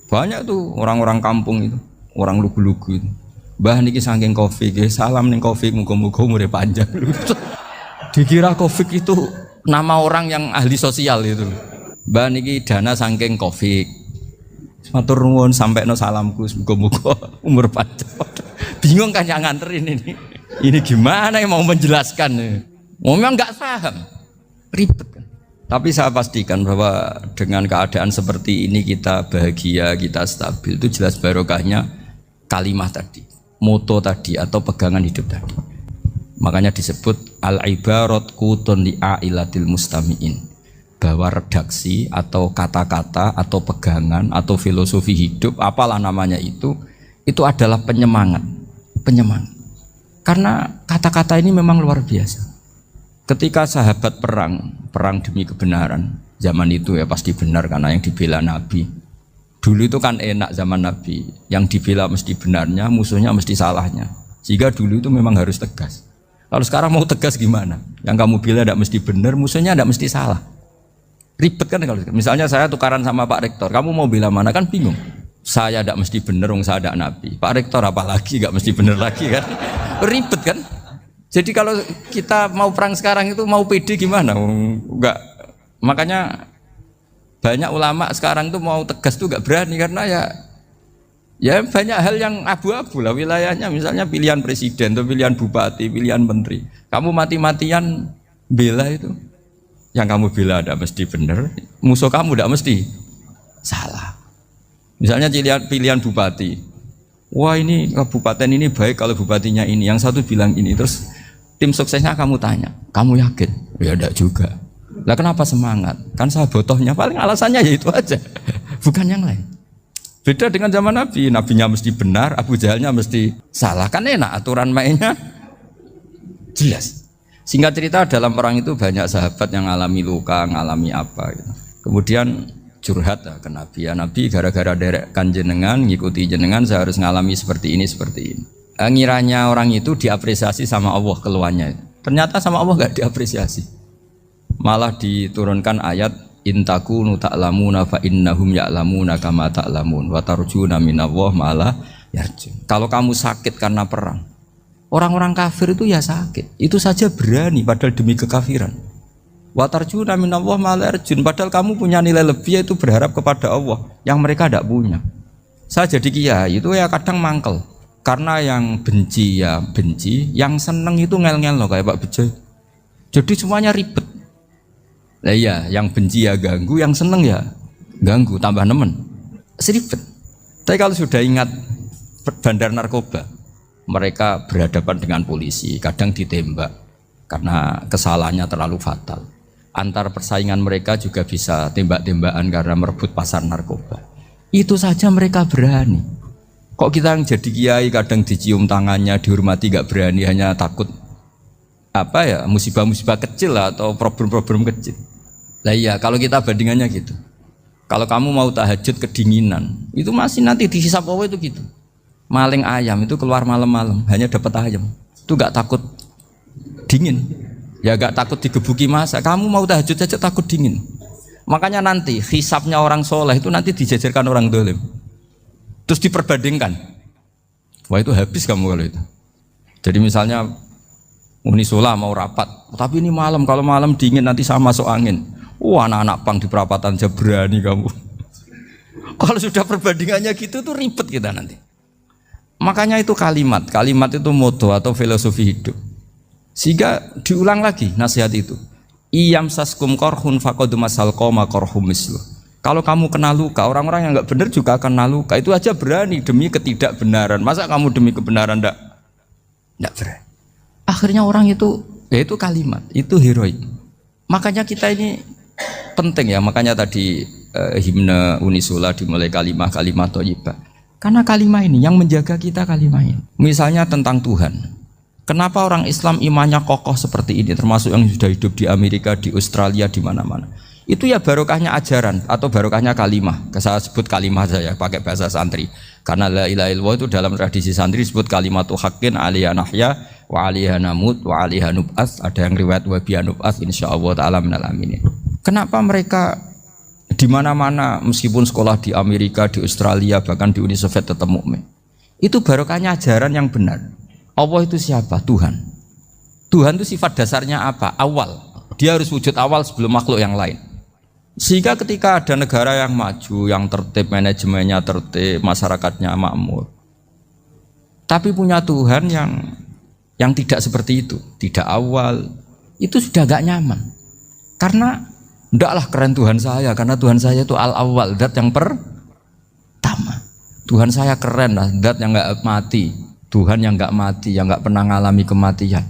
Banyak tuh orang-orang kampung itu, orang lugu-lugu itu. Mbah niki saking Covid, salam ning Covid, muga-muga umure panjang. Dikira Covid itu nama orang yang ahli sosial itu. Mbah niki dana saking Covid. Matur nuwun sampekno salamku, muga-muga umur panjang. Bingung kan yang nganterin ini. Ini gimana yang mau menjelaskan? Memang nggak paham, ribet kan. Tapi saya pastikan bahwa dengan keadaan seperti ini kita bahagia, kita stabil, itu jelas barokahnya kalimah tadi, moto tadi atau pegangan hidup tadi. Makanya disebut al-ibarat qutun li'ailatil mustami'in, bahwa redaksi atau kata-kata atau pegangan atau filosofi hidup, apalah namanya itu adalah penyemangat. Karena kata-kata ini memang luar biasa. Ketika sahabat perang demi kebenaran, zaman itu ya pasti benar karena yang dibela Nabi. Dulu itu kan enak zaman Nabi, yang dibela mesti benarnya, musuhnya mesti salahnya. Sehingga dulu itu memang harus tegas. Kalau sekarang mau tegas gimana? Yang kamu bela tidak mesti benar, musuhnya tidak mesti salah. Ribet kan kalau misalnya saya tukaran sama Pak Rektor, kamu mau bela mana kan bingung. Saya tidak mesti benar, saya tidak Nabi. Pak Rektor apalagi nggak mesti benar lagi kan? Ribet kan? Jadi kalau kita mau perang sekarang itu mau pede gimana? Enggak. Makanya banyak ulama sekarang tuh mau tegas tuh enggak berani karena ya banyak hal yang abu-abu lah wilayahnya, misalnya pilihan presiden atau pilihan bupati, pilihan menteri. Kamu mati-matian bela itu, yang kamu bela tidak mesti benar, musuh kamu tidak mesti salah. Misalnya pilihan bupati, wah ini kabupaten ini baik kalau bupatinya ini, yang satu bilang ini, terus tim suksesnya kamu tanya, kamu yakin? Ya enggak juga. Lah kenapa semangat? Kan saya botohnya, paling alasannya ya itu aja, bukan yang lain. Beda dengan zaman Nabi, Nabinya mesti benar, Abu Jahalnya mesti salah. Kan enak, aturan mainnya jelas. Singkat cerita dalam perang itu banyak sahabat yang ngalami luka, ngalami apa gitu. Kemudian curhat ke Nabi, ya Nabi gara-gara derekkan jenengan, ngikuti jenengan saya harus ngalami seperti ini. Ngiranya orang itu diapresiasi sama Allah keluarnya. Ternyata sama Allah gak diapresiasi. Malah diturunkan ayat intakunu ta'lamuna fa innahum ya'lamuna kama ta'lamun wa tarjuna minallah ma'ala yarjun. Kalau kamu sakit karena perang, orang-orang kafir itu ya sakit, itu saja berani padahal demi kekafiran. Wa tarjuna minallah ma'ala yarjun, padahal kamu punya nilai lebih yaitu berharap kepada Allah yang mereka tidak punya. Saya jadi kiai itu ya kadang mangkel. Karena yang benci ya benci, yang seneng itu ngel-ngel loh kayak Pak Bejo. Jadi semuanya ribet. Lah iya, yang benci ya ganggu, yang seneng ya ganggu, tambah nemen. Seribet. Tapi kalau sudah ingat bandar narkoba, mereka berhadapan dengan polisi, kadang ditembak karena kesalahannya terlalu fatal. Antar persaingan mereka juga bisa tembak-tembakan karena merebut pasar narkoba. Itu saja mereka berani. Kok kita yang jadi kiai kadang dicium tangannya, dihormati gak berani, hanya takut apa ya, musibah-musibah kecil lah, atau problem-problem kecil. Lah iya, kalau kita bandingannya gitu. Kalau kamu mau tahajud kedinginan, itu masih nanti dihisap Allah itu gitu. Maling ayam itu keluar malam-malam, hanya dapat ayam. Itu gak takut dingin. Ya gak takut digebuki masa. Kamu mau tahajud saja takut dingin. Makanya nanti hisapnya orang soleh itu nanti dijajarkan orang dolim. Terus diperbandingkan. Wah itu habis kamu kalau itu. Jadi misalnya Unisula mau rapat, tapi ini malam, kalau malam dingin nanti sama masuk angin. Wah anak-anak pang di perapatan aja berani kamu. Kalau sudah perbandingannya gitu tuh ribet kita nanti. Makanya itu kalimat itu moto atau filosofi hidup. Sehingga diulang lagi nasihat itu. Iyam saskum korhun faqad masal qoma korhum mislu. Kalau kamu kena luka, orang-orang yang nggak benar juga akan kena luka. Itu aja berani demi ketidakbenaran. Masa kamu demi kebenaran enggak berani? Akhirnya orang itu, ya itu kalimat, itu heroik. Makanya kita ini penting ya. Makanya tadi himne Unisula dimulai kalimah thayyibah. Karena kalimah ini yang menjaga kita kalimah ini. Misalnya tentang Tuhan. Kenapa orang Islam imannya kokoh seperti ini? Termasuk yang sudah hidup di Amerika, di Australia, di mana-mana. Itu ya barokahnya ajaran atau barokahnya kalimah. Saya sebut kalimah saja pakai bahasa santri. Karena la ilaha illallah itu dalam tradisi santri disebut kalimatu haqqin alaiha nahya wa alaiha namut wa alaiha nub'ats. Ada yang riwayat wa biha nub'ats insyaallah taala minal aminin. Kenapa mereka di mana-mana meskipun sekolah di Amerika, di Australia, bahkan di Uni Soviet tetap mukmin? Itu barokahnya ajaran yang benar. Allah itu siapa? Tuhan. Tuhan itu sifat dasarnya apa? Awal. Dia harus wujud awal sebelum makhluk yang lain. Sehingga ketika ada negara yang maju, yang tertib, manajemennya tertib, masyarakatnya makmur, tapi punya Tuhan yang tidak seperti itu, tidak awal, itu sudah gak nyaman. Karena Ndaklah keren Tuhan saya, karena Tuhan saya itu al-awwal, zat yang pertama. Tuhan saya keren lah, zat yang nggak mati, Tuhan yang nggak mati, yang nggak pernah mengalami kematian.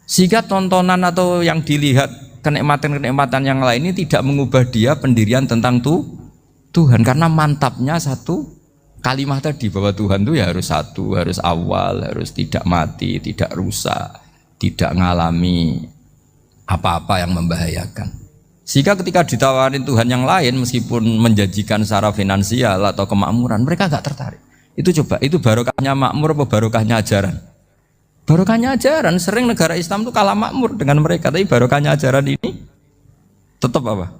Sehingga tontonan atau yang dilihat kenikmatan-kenikmatan yang lain ini tidak mengubah dia pendirian tentang Tuhan, karena mantapnya satu kalimat tadi bahwa Tuhan itu ya harus satu, harus awal, harus tidak mati, tidak rusak, tidak mengalami apa-apa yang membahayakan. Sehingga ketika ditawarin Tuhan yang lain meskipun menjanjikan secara finansial atau kemakmuran, mereka nggak tertarik. Itu coba, itu barokahnya makmur apa barokahnya ajaran? Barokahnya ajaran. Sering negara Islam itu kalah makmur dengan mereka, tapi barokahnya ajaran ini tetap apa?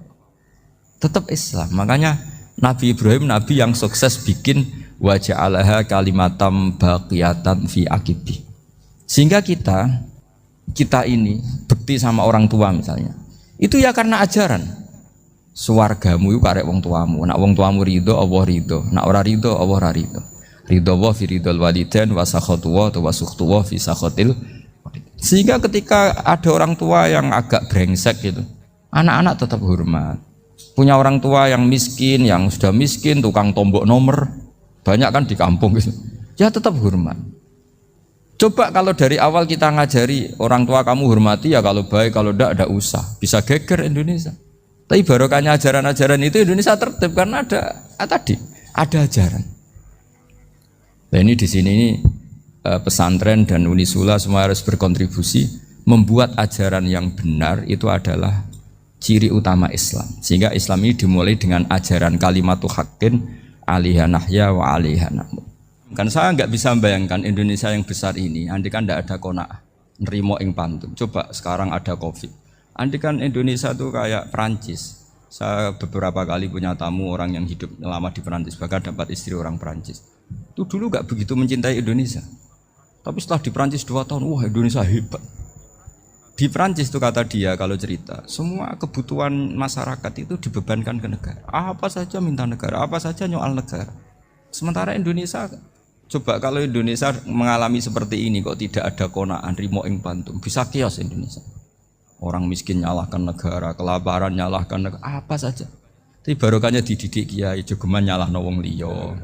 Tetap Islam. Makanya Nabi Ibrahim, Nabi yang sukses bikin wa ja'alaha kalimatam baqiyatan fi aqibi. Sehingga kita ini bekti sama orang tua misalnya, itu ya karena ajaran. Suwargamu itu karek wong tuamu. Nak wong tuamu ridho, Allah ridho. Nak ora ridho, Allah ora ridho. Ridho wa fi ridhol walidain wa sakhatu wa sukhtu wa fi sakhatil. Sehingga ketika ada orang tua yang agak brengsek gitu, anak-anak tetap hormat. Punya orang tua yang miskin, yang sudah miskin, tukang tombok nomor, banyak kan di kampung gitu. Ya tetap hormat. Coba kalau dari awal kita ngajari orang tua kamu hormati ya, kalau baik, kalau tidak usah. Bisa geger Indonesia. Tapi barokahnya ajaran-ajaran itu Indonesia tertib karena ada ajaran. Nah ini di sini ini pesantren dan Unisula semua harus berkontribusi membuat ajaran yang benar itu adalah ciri utama Islam. Sehingga Islam ini dimulai dengan ajaran kalimatu haqqin alaiha nahya wa alaiha namut. Kan saya nggak bisa membayangkan Indonesia yang besar ini andai kan tidak ada qanaah, nerimo ing pantun. Coba sekarang ada Covid. Andai kan Indonesia itu kayak Perancis. Saya beberapa kali punya tamu orang yang hidup lama di Perancis, bahkan dapat istri orang Perancis. Itu dulu nggak begitu mencintai Indonesia. Tapi setelah di Perancis 2 tahun, wah Indonesia hebat. Di Perancis itu kata dia kalau cerita, semua kebutuhan masyarakat itu dibebankan ke negara. Apa saja minta negara, apa saja nyoal negara. Sementara Indonesia, coba kalau Indonesia mengalami seperti ini kok tidak ada qanaah, rimo ing pantum, bisa kios Indonesia. Orang miskin nyalahkan negara, kelaparan nyalahkan negara, apa saja. Tapi barokahnya dididik kiai, jogeman nyalahno wong liya.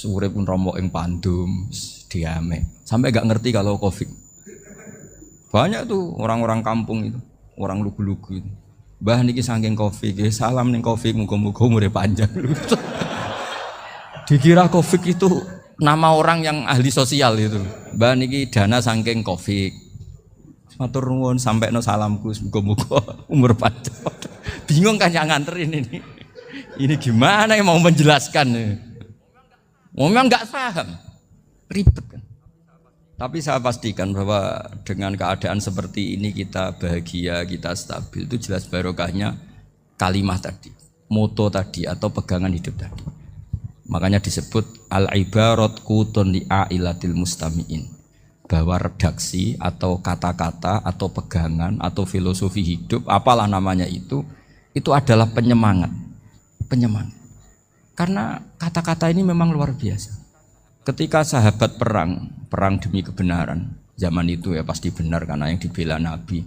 Urip pun romo ing pandum, diame. Sampai gak ngerti kalau Covid. Banyak tuh orang-orang kampung itu, orang lugu-lugu itu. Mbah niki saking Covid, salam ning Covid, muga-muga umure panjang. Dikira Covid itu nama orang yang ahli sosial itu. Mbah niki dana saking Covid. Matur nuwun sampai no salamku, muga-muga umur panjang. Bingung kan yang nganterin ini. Ini gimana yang mau menjelaskan? Memang nggak paham, ribet kan. Tapi saya pastikan bahwa dengan keadaan seperti ini kita bahagia, kita stabil, itu jelas barokahnya kalimat tadi, moto tadi atau pegangan hidup tadi. Makanya disebut al-ibarat qutun li'ailatil mustami'in, bahwa redaksi atau kata-kata atau pegangan atau filosofi hidup, apalah namanya itu adalah penyemangat. Karena kata-kata ini memang luar biasa. Ketika sahabat perang demi kebenaran, zaman itu ya pasti benar karena yang dibela Nabi.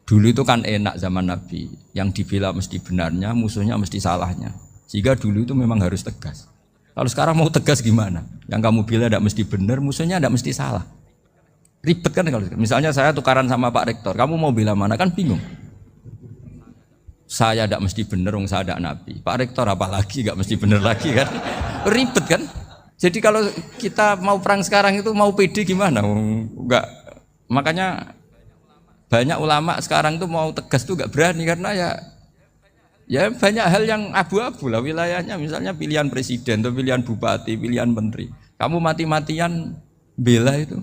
Dulu itu kan enak zaman Nabi, yang dibela mesti benarnya, musuhnya mesti salahnya. Sehingga dulu itu memang harus tegas. Kalau sekarang mau tegas gimana? Yang kamu bela tidak mesti benar, musuhnya tidak mesti salah. Ribet kan kalau misalnya saya tukaran sama Pak Rektor, kamu mau bela mana kan bingung. Saya tidak mesti benar, saya tidak Nabi. Pak Rektor apalagi nggak mesti benar lagi kan? Ribet kan? Jadi kalau kita mau perang sekarang itu mau pede gimana? Enggak. Makanya banyak ulama sekarang tuh mau tegas tuh nggak berani karena ya banyak hal yang abu-abu lah wilayahnya. Misalnya pilihan presiden atau pilihan bupati, pilihan menteri. Kamu mati-matian bela itu,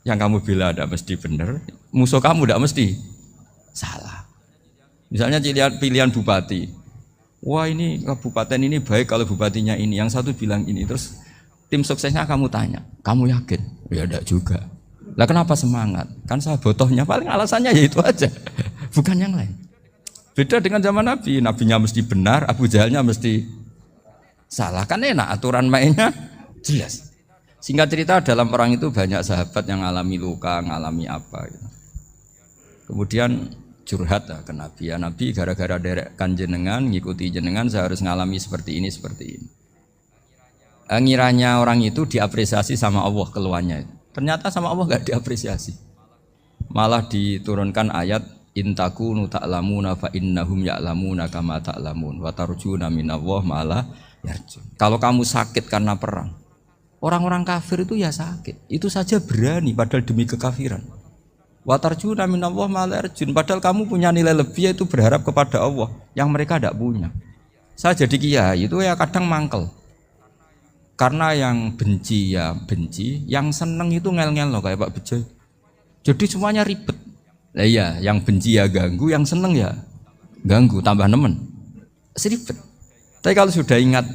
yang kamu bela tidak mesti benar, musuh kamu tidak mesti salah. Misalnya pilihan bupati, wah ini kabupaten ini baik kalau bupatinya ini, yang satu bilang ini, terus tim suksesnya kamu tanya, kamu yakin? Ya enggak juga. Lah kenapa semangat? Kan saya botohnya, paling alasannya ya itu aja, bukan yang lain. Beda dengan zaman Nabi, nabinya mesti benar, Abu Jahalnya mesti salah, kan enak aturan mainnya jelas. Singkat cerita dalam perang itu banyak sahabat yang alami luka, ngalami apa gitu. Kemudian curhat ke Nabi. Ya Nabi gara-gara derek jenengan, ngikuti jenengan saya harus ngalami seperti ini, seperti ini. Ngiranya orang itu diapresiasi sama Allah keluarnya. Ternyata sama Allah gak diapresiasi. Malah diturunkan ayat intakunu ta'lamuna fa innahum ya'lamuna kama ta'lamun wa tarjuna minallah ma'ala yarjun. Kalau kamu sakit karena perang, orang-orang kafir itu ya sakit. Itu saja berani padahal demi kekafiran. Wa tarjuna minallah ma'ala yarjun. Padahal kamu punya nilai lebih yaitu berharap kepada Allah yang mereka tidak punya. Saya jadi kiai itu ya kadang mangkel. Karena yang benci ya benci, yang seneng itu ngel-ngel loh kayak Pak Bejo. Jadi semuanya ribet. Lah iya, yang benci ya ganggu, yang seneng ya ganggu, tambah nemen. Seribet. Tapi kalau sudah ingat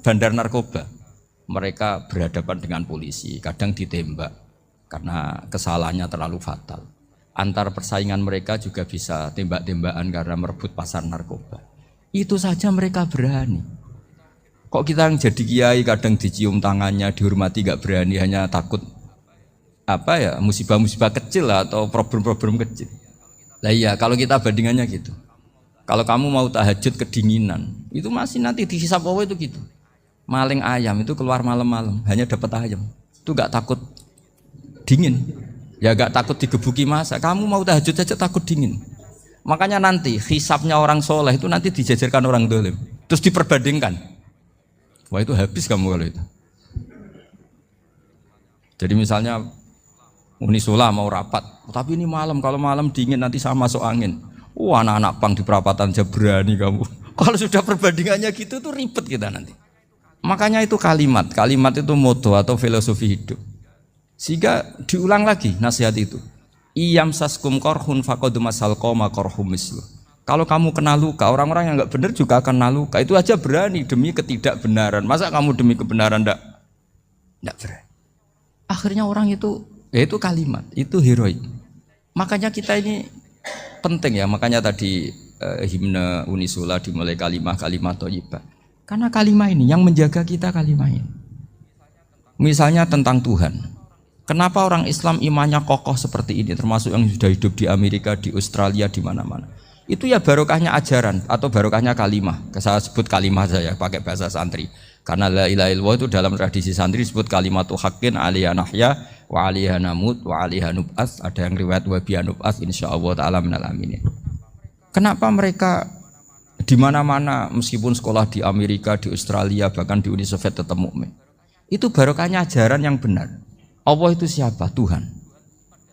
bandar narkoba, mereka berhadapan dengan polisi, kadang ditembak karena kesalahannya terlalu fatal. Antar persaingan mereka juga bisa tembak-tembakan karena merebut pasar narkoba. Itu saja mereka berani. Kok kita yang jadi kiai kadang dicium tangannya, dihormati gak berani, hanya takut apa ya, musibah-musibah kecil lah, atau problem-problem kecil. Lah iya, kalau kita bandingannya gitu. Kalau kamu mau tahajud kedinginan, itu masih nanti dihisab Allah itu gitu. Maling ayam itu keluar malam-malam, hanya dapat ayam. Itu gak takut dingin. Ya gak takut digebuki masa. Kamu mau tahajud saja takut dingin. Makanya nanti hisabnya orang soleh itu nanti dijajarkan orang dolim. Terus diperbandingkan. Wah itu habis kamu kalau itu. Jadi misalnya Unisula mau rapat, tapi ini malam, kalau malam dingin nanti sama masuk angin. Anak-anak pang di perapatan aja berani kamu. Kalau sudah perbandingannya gitu tuh ribet kita nanti. Makanya itu kalimat itu moto atau filosofi hidup. Sehingga diulang lagi nasihat itu. Iyam saskum korhun faqad masal qoma korhum mislu. Kalau kamu kena luka, orang-orang yang enggak benar juga akan kena luka. Itu aja berani demi ketidakbenaran. Masa kamu demi kebenaran enggak berani? Akhirnya orang itu itu kalimat, itu heroik. Makanya kita ini penting ya, makanya tadi himne Unisula dimulai kalimat thayyibah. Karena kalimat ini yang menjaga kita kalimat ini. Misalnya tentang Tuhan. Kenapa orang Islam imannya kokoh seperti ini, termasuk yang sudah hidup di Amerika, di Australia, di mana-mana. Itu ya barokahnya ajaran atau barokahnya kalimah. Saya sebut kalimah saya pakai bahasa santri. Karena la ilaha illallah itu dalam tradisi santri disebut kalimatu haqqin alaiha nahya wa alaiha namut wa alaiha nub'ats. Ada yang riwayat wa biha nub'ats insyaallah taala minal aminin. Kenapa mereka di mana-mana meskipun sekolah di Amerika, di Australia, bahkan di Uni Soviet tetap mukmin? Itu barokahnya ajaran yang benar. Allah itu siapa? Tuhan.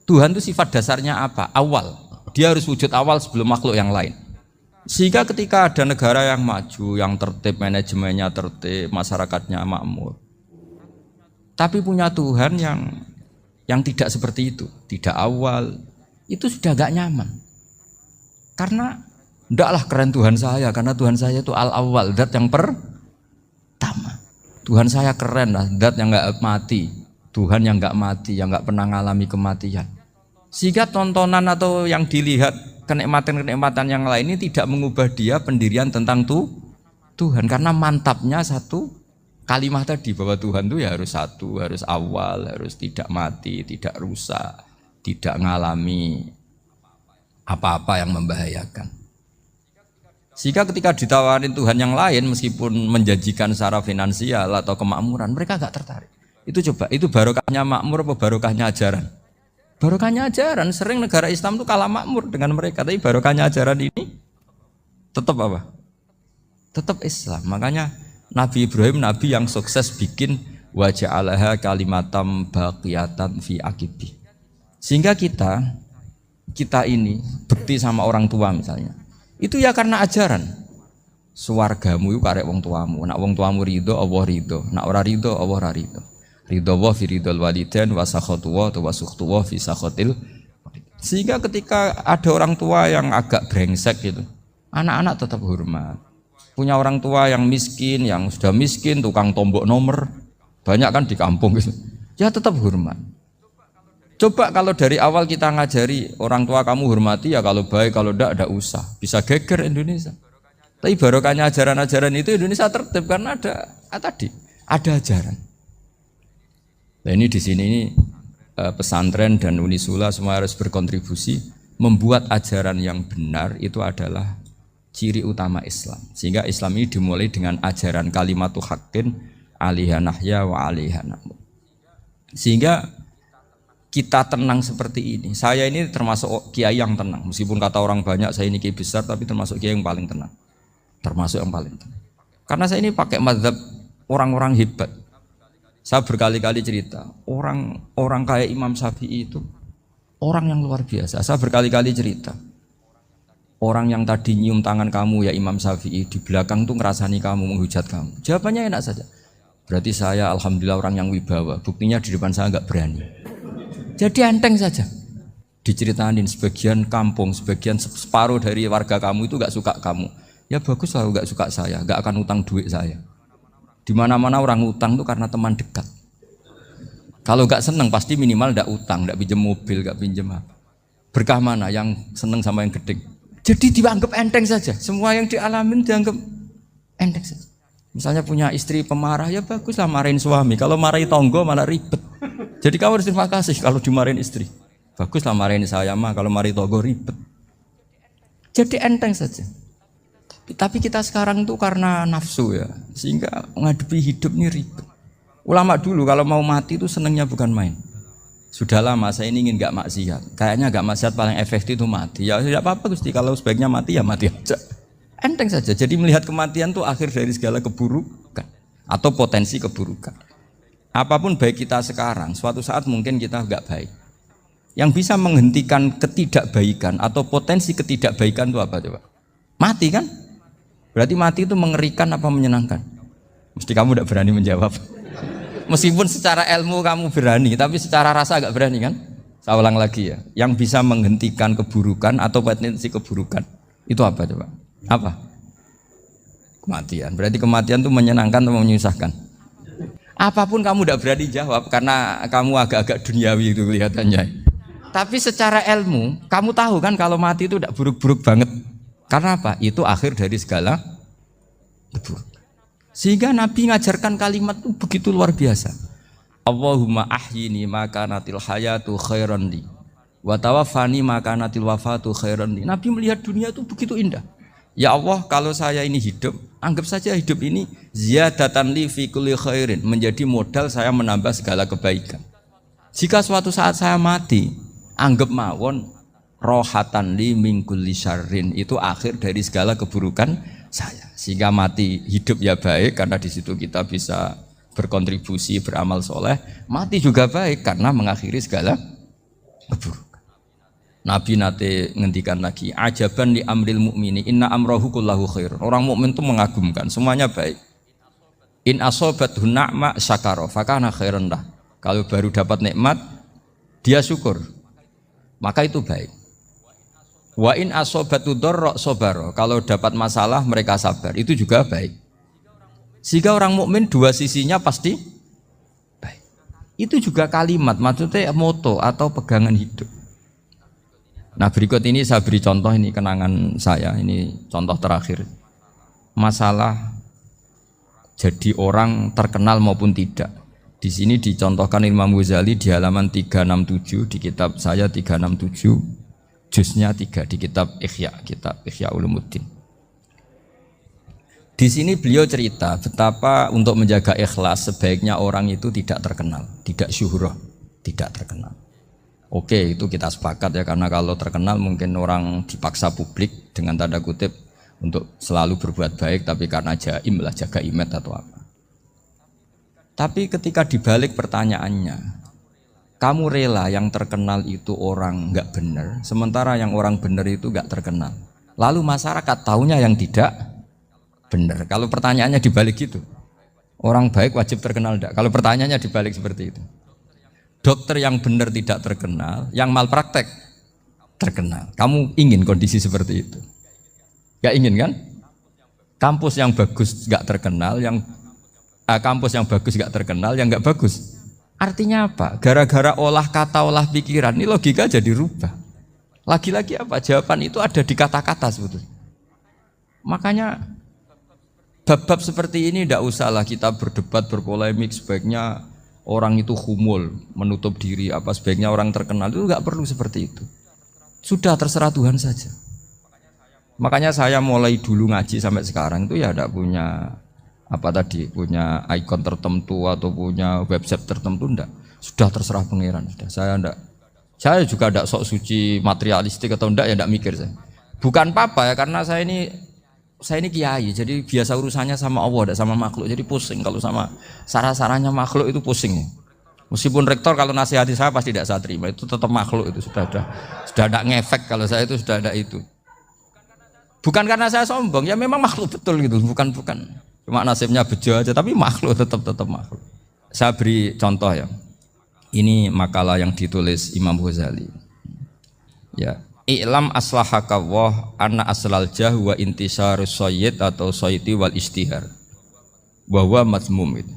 Tuhan itu sifat dasarnya apa? Awal. Dia harus wujud awal sebelum makhluk yang lain. Sehingga ketika ada negara yang maju, yang tertib, manajemennya tertib, masyarakatnya makmur, tapi punya Tuhan yang tidak seperti itu, tidak awal, itu sudah gak nyaman. Karena ndaklah keren Tuhan saya, karena Tuhan saya itu al-awwal, zat yang pertama. Tuhan saya keren lah, zat yang gak mati, Tuhan yang gak mati, yang gak pernah mengalami kematian. Sehingga tontonan atau yang dilihat kenikmatan-kenikmatan yang lain ini tidak mengubah dia pendirian tentang Tuhan. Karena mantapnya satu kalimat tadi bahwa Tuhan itu ya harus satu, harus awal, harus tidak mati, tidak rusak, tidak mengalami apa-apa yang membahayakan. Sehingga ketika ditawarin Tuhan yang lain meskipun menjanjikan secara finansial atau kemakmuran, mereka gak tertarik. Itu coba, itu barokahnya makmur apa barokahnya ajaran? Barokahnya ajaran. Sering negara Islam itu kalah makmur dengan mereka, tapi barokahnya ajaran ini tetap apa? Tetap Islam. Makanya Nabi Ibrahim nabi yang sukses bikin wa ja'alaha kalimatam baqiyatan fi aqibi. Sehingga kita ini bekti sama orang tua misalnya. Itu ya karena ajaran. Suwargamu itu karek wong tuamu. Nak wong tuamu ridho, Allah ridho. Nak ora ridho, Allah ora ridho. Ridho wa fi ridhol walidain wa sakhatu wa sukhtu wa fi sakhatil. Sehingga ketika ada orang tua yang agak brengsek gitu, anak-anak tetap hormat. Punya orang tua yang miskin, yang sudah miskin, tukang tombok nomor, banyak kan di kampung gitu. Ya tetap hormat. Coba kalau dari awal kita ngajari orang tua kamu hormati ya kalau baik, kalau enggak usah. Bisa geger Indonesia. Tapi barokahnya ajaran-ajaran itu Indonesia tertib karena ada ajaran. Nah ini di sini pesantren dan Unisula semua harus berkontribusi membuat ajaran yang benar itu adalah ciri utama Islam. Sehingga Islam ini dimulai dengan ajaran kalimatu haqqin alaiha nahya wa alaiha namut. Sehingga kita tenang seperti ini. Saya ini termasuk kiai yang tenang. Meskipun kata orang banyak saya ini kiai besar, tapi termasuk kiai yang paling tenang. Termasuk yang paling tenang. Karena saya ini pakai mazhab orang-orang hebat. Saya berkali-kali cerita, orang kayak Imam Syafi'i itu orang yang luar biasa. Saya berkali-kali cerita, orang yang tadi nyium tangan kamu ya Imam Syafi'i, di belakang tuh ngerasani kamu, menghujat kamu. Jawabannya enak saja. Berarti saya alhamdulillah orang yang wibawa. Buktinya di depan saya nggak berani. Jadi enteng saja. Diceritain sebagian kampung, sebagian separuh dari warga kamu itu nggak suka kamu. Ya bagus lah nggak suka saya, nggak akan utang duit saya. Di mana-mana orang utang tuh karena teman dekat. Kalau nggak seneng pasti minimal nggak utang, nggak pinjam mobil, nggak pinjam apa. Berkah mana yang seneng sama yang gede. Jadi dianggap enteng saja. Semua yang dialamin dianggap enteng saja. Misalnya punya istri pemarah, ya bagus lah marahin suami. Kalau marahin tonggo malah ribet. Jadi kamu harus terima kasih kalau dimarahin istri. Bagus lah marahin saya mah, kalau marahin tonggo ribet. Jadi enteng saja. Tapi kita sekarang tuh karena nafsu ya, sehingga menghadapi hidup ini ribet. Ulama dulu kalau mau mati itu senengnya bukan main. Sudah lama saya ini ingin gak maksiat. Kayaknya gak maksiat paling efektif itu mati. Ya tidak apa-apa Gusti, kalau sebaiknya mati ya mati aja. Enteng saja. Jadi melihat kematian itu akhir dari segala keburukan atau potensi keburukan. Apapun baik kita sekarang, suatu saat mungkin kita gak baik. Yang bisa menghentikan ketidakbaikan atau potensi ketidakbaikan itu apa coba? Mati kan? Berarti mati itu mengerikan apa menyenangkan? Mesti kamu tidak berani menjawab. Meskipun secara ilmu kamu berani, tapi secara rasa agak berani kan? Saya ulang lagi ya. Yang bisa menghentikan keburukan atau potensi keburukan itu apa coba? Apa? Kematian. Berarti kematian itu menyenangkan atau menyusahkan? Apapun kamu tidak berani jawab karena kamu agak-agak duniawi itu kelihatannya. Tapi secara ilmu, kamu tahu kan kalau mati itu tidak buruk-buruk banget. Karena apa? Itu akhir dari segala keburukan. Sehingga Nabi ngajarkan kalimat itu begitu luar biasa. Allahumma ahyini maka natil hayatu khairan li wa tawaffani maka natil wafatu khairan li. Nabi melihat dunia itu begitu indah. Ya Allah, kalau saya ini hidup, anggap saja hidup ini ziyadatan li fi kulli khairin, menjadi modal saya menambah segala kebaikan. Jika suatu saat saya mati, anggap mawon rohatan li min kulli syarrin, itu akhir dari segala keburukan saya. Sehingga mati hidup ya baik karena di situ kita bisa berkontribusi beramal soleh. Mati juga baik karena mengakhiri segala keburukan. Nabi nate ngendikan lagi, ajaban li amril mu'mini inna amrahu kullahu khair. Orang mukmin itu mengagumkan, semuanya baik. In asobathu na'ma syakara fakana khairan lah. Kalau baru dapat nikmat dia syukur, maka itu baik. Wa in asobatu dharra sabara. Kalau dapat masalah mereka sabar, itu juga baik. Sehingga orang mukmin dua sisinya pasti baik. Itu juga kalimat, maksudnya moto atau pegangan hidup. Nah berikut ini saya beri contoh, ini kenangan saya, ini contoh terakhir. Masalah jadi orang terkenal maupun tidak. Di sini dicontohkan Imam Ghazali di halaman 367 di kitab saya 367, juznya 3 di kitab Ihya Ulumuddin. Di sini beliau cerita betapa untuk menjaga ikhlas sebaiknya orang itu tidak terkenal, tidak syuhrah, tidak terkenal. Oke, itu kita sepakat ya, karena kalau terkenal mungkin orang dipaksa publik dengan tanda kutip untuk selalu berbuat baik, tapi karena jaim lah, jaga image atau apa. Tapi ketika dibalik pertanyaannya, kamu rela yang terkenal itu orang nggak benar, sementara yang orang benar itu nggak terkenal. Lalu masyarakat taunya yang tidak benar. Kalau pertanyaannya dibalik gitu, orang baik wajib terkenal enggak? Kalau pertanyaannya dibalik seperti itu. Dokter yang benar tidak terkenal, yang malpraktek terkenal. Kamu ingin kondisi seperti itu? Gak ingin kan? Kampus yang bagus gak terkenal, kampus yang bagus gak terkenal, yang gak bagus. Artinya apa? Gara-gara olah kata, olah pikiran, ini logika jadi rubah. Lagi-lagi apa? Jawaban itu ada di kata-kata sebetulnya. Makanya bab-bab seperti ini tidak usahlah kita berdebat, berpolemik, sebaiknya orang itu humul, menutup diri, apa sebaiknya orang terkenal, itu nggak perlu seperti itu. Sudah terserah Tuhan saja. Makanya saya mulai dulu ngaji sampai sekarang itu ya tidak punya punya ikon tertentu atau punya website tertentu, enggak. Sudah terserah pangeran. Sudah saya juga tidak sok suci materialistik atau enggak, ya enggak mikir saya. Bukan apa-apa ya, karena saya ini kiai, jadi biasa urusannya sama Allah, tidak sama makhluk. Jadi pusing kalau sama sarah-sarahnya makhluk itu pusing. Meskipun rektor kalau nasihati saya pasti tidak saya terima, itu tetap makhluk, itu sudah ada ngefek kalau saya itu sudah ada itu. Bukan karena saya sombong, ya memang makhluk betul gitu, bukan. Cuma nasibnya bejo aja, tapi makhluk tetap makhluk. Saya beri contoh ya. Ini makalah yang ditulis Imam Ghazali. Ya, i'lam aslahaka Allah anna aslal jah wa intisarus sayyid atau sayyidi wal istihar. Wa huwa mazmum itu.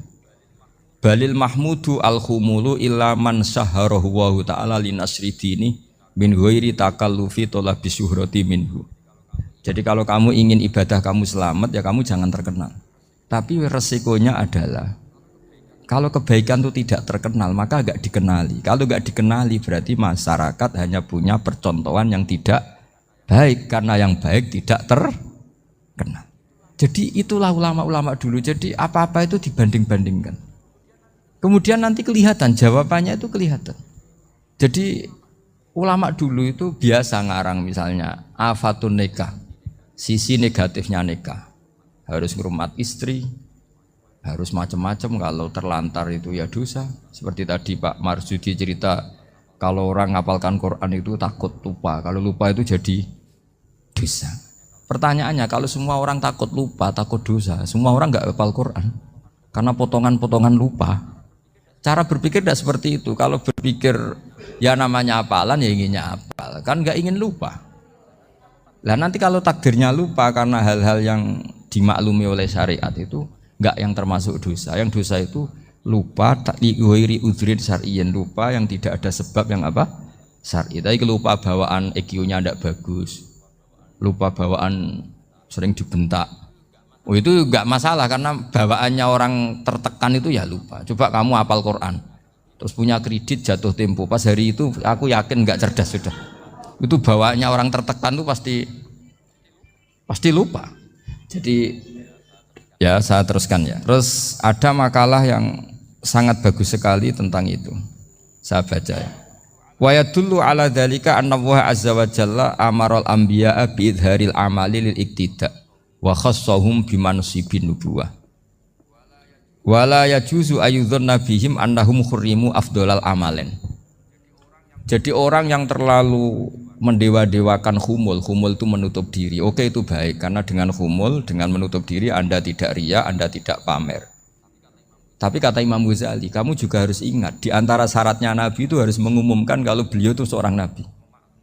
Balil mahmudu al-khumulu illa man saharahu wa ta'ala li nasri dini min ghairi takallufi talabi syuhrati minhu. Jadi kalau kamu ingin ibadah kamu selamat, ya kamu jangan terkenal. Tapi resikonya adalah kalau kebaikan itu tidak terkenal, maka agak dikenali. Kalau agak dikenali berarti masyarakat hanya punya percontohan yang tidak baik, karena yang baik tidak terkenal. Jadi itulah ulama-ulama dulu. Jadi apa-apa itu dibanding-bandingkan. Kemudian nanti kelihatan, jawabannya itu kelihatan. Jadi ulama dulu itu biasa ngarang misalnya afatun nikah, sisi negatifnya nikah. Harus ngurmat istri, harus macam-macam, kalau terlantar itu ya dosa. Seperti tadi Pak Marsudi cerita, kalau orang ngapalkan Quran itu takut lupa, kalau lupa itu jadi dosa. Pertanyaannya, kalau semua orang takut lupa, takut dosa, semua orang nggak hafal Quran karena potongan-potongan lupa. Cara berpikir tidak seperti itu. Kalau berpikir ya namanya hafalan, ya inginnya hafal, kan nggak ingin lupa. Lah nanti kalau takdirnya lupa karena hal-hal yang dimaklumi oleh syariat itu enggak yang termasuk dosa. Yang dosa itu lupa li'ghairi udhrin syar'iyyin, lupa yang tidak ada sebab yang syar'i. Tapi lupa bawaan EQ-nya tidak bagus, lupa bawaan sering dibentak. Oh itu enggak masalah, karena bawaannya orang tertekan itu ya lupa. Coba kamu hafal Quran, terus punya kredit jatuh tempo, pas hari itu aku yakin enggak cerdas sudah. Itu bawaannya orang tertekan itu pasti lupa. Jadi ya saya teruskan ya. Terus ada makalah yang sangat bagus sekali tentang itu. Saya baca ya. Wa yadullu ala dzalika anna Allah azza wa jalla amaral anbiya'a bi idharil amali lil iktida wa khassahum bi mansibin nubuwah. Wala yajuzu ayyudhanna bihim annahum khurrimu afdhalal amalen. Jadi orang yang terlalu mendewa-dewakan khumul itu menutup diri. Oke, itu baik, karena dengan khumul, dengan menutup diri Anda tidak riya, Anda tidak pamer. Tapi kata Imam Ghazali, kamu juga harus ingat, di antara syaratnya Nabi itu harus mengumumkan kalau beliau itu seorang Nabi.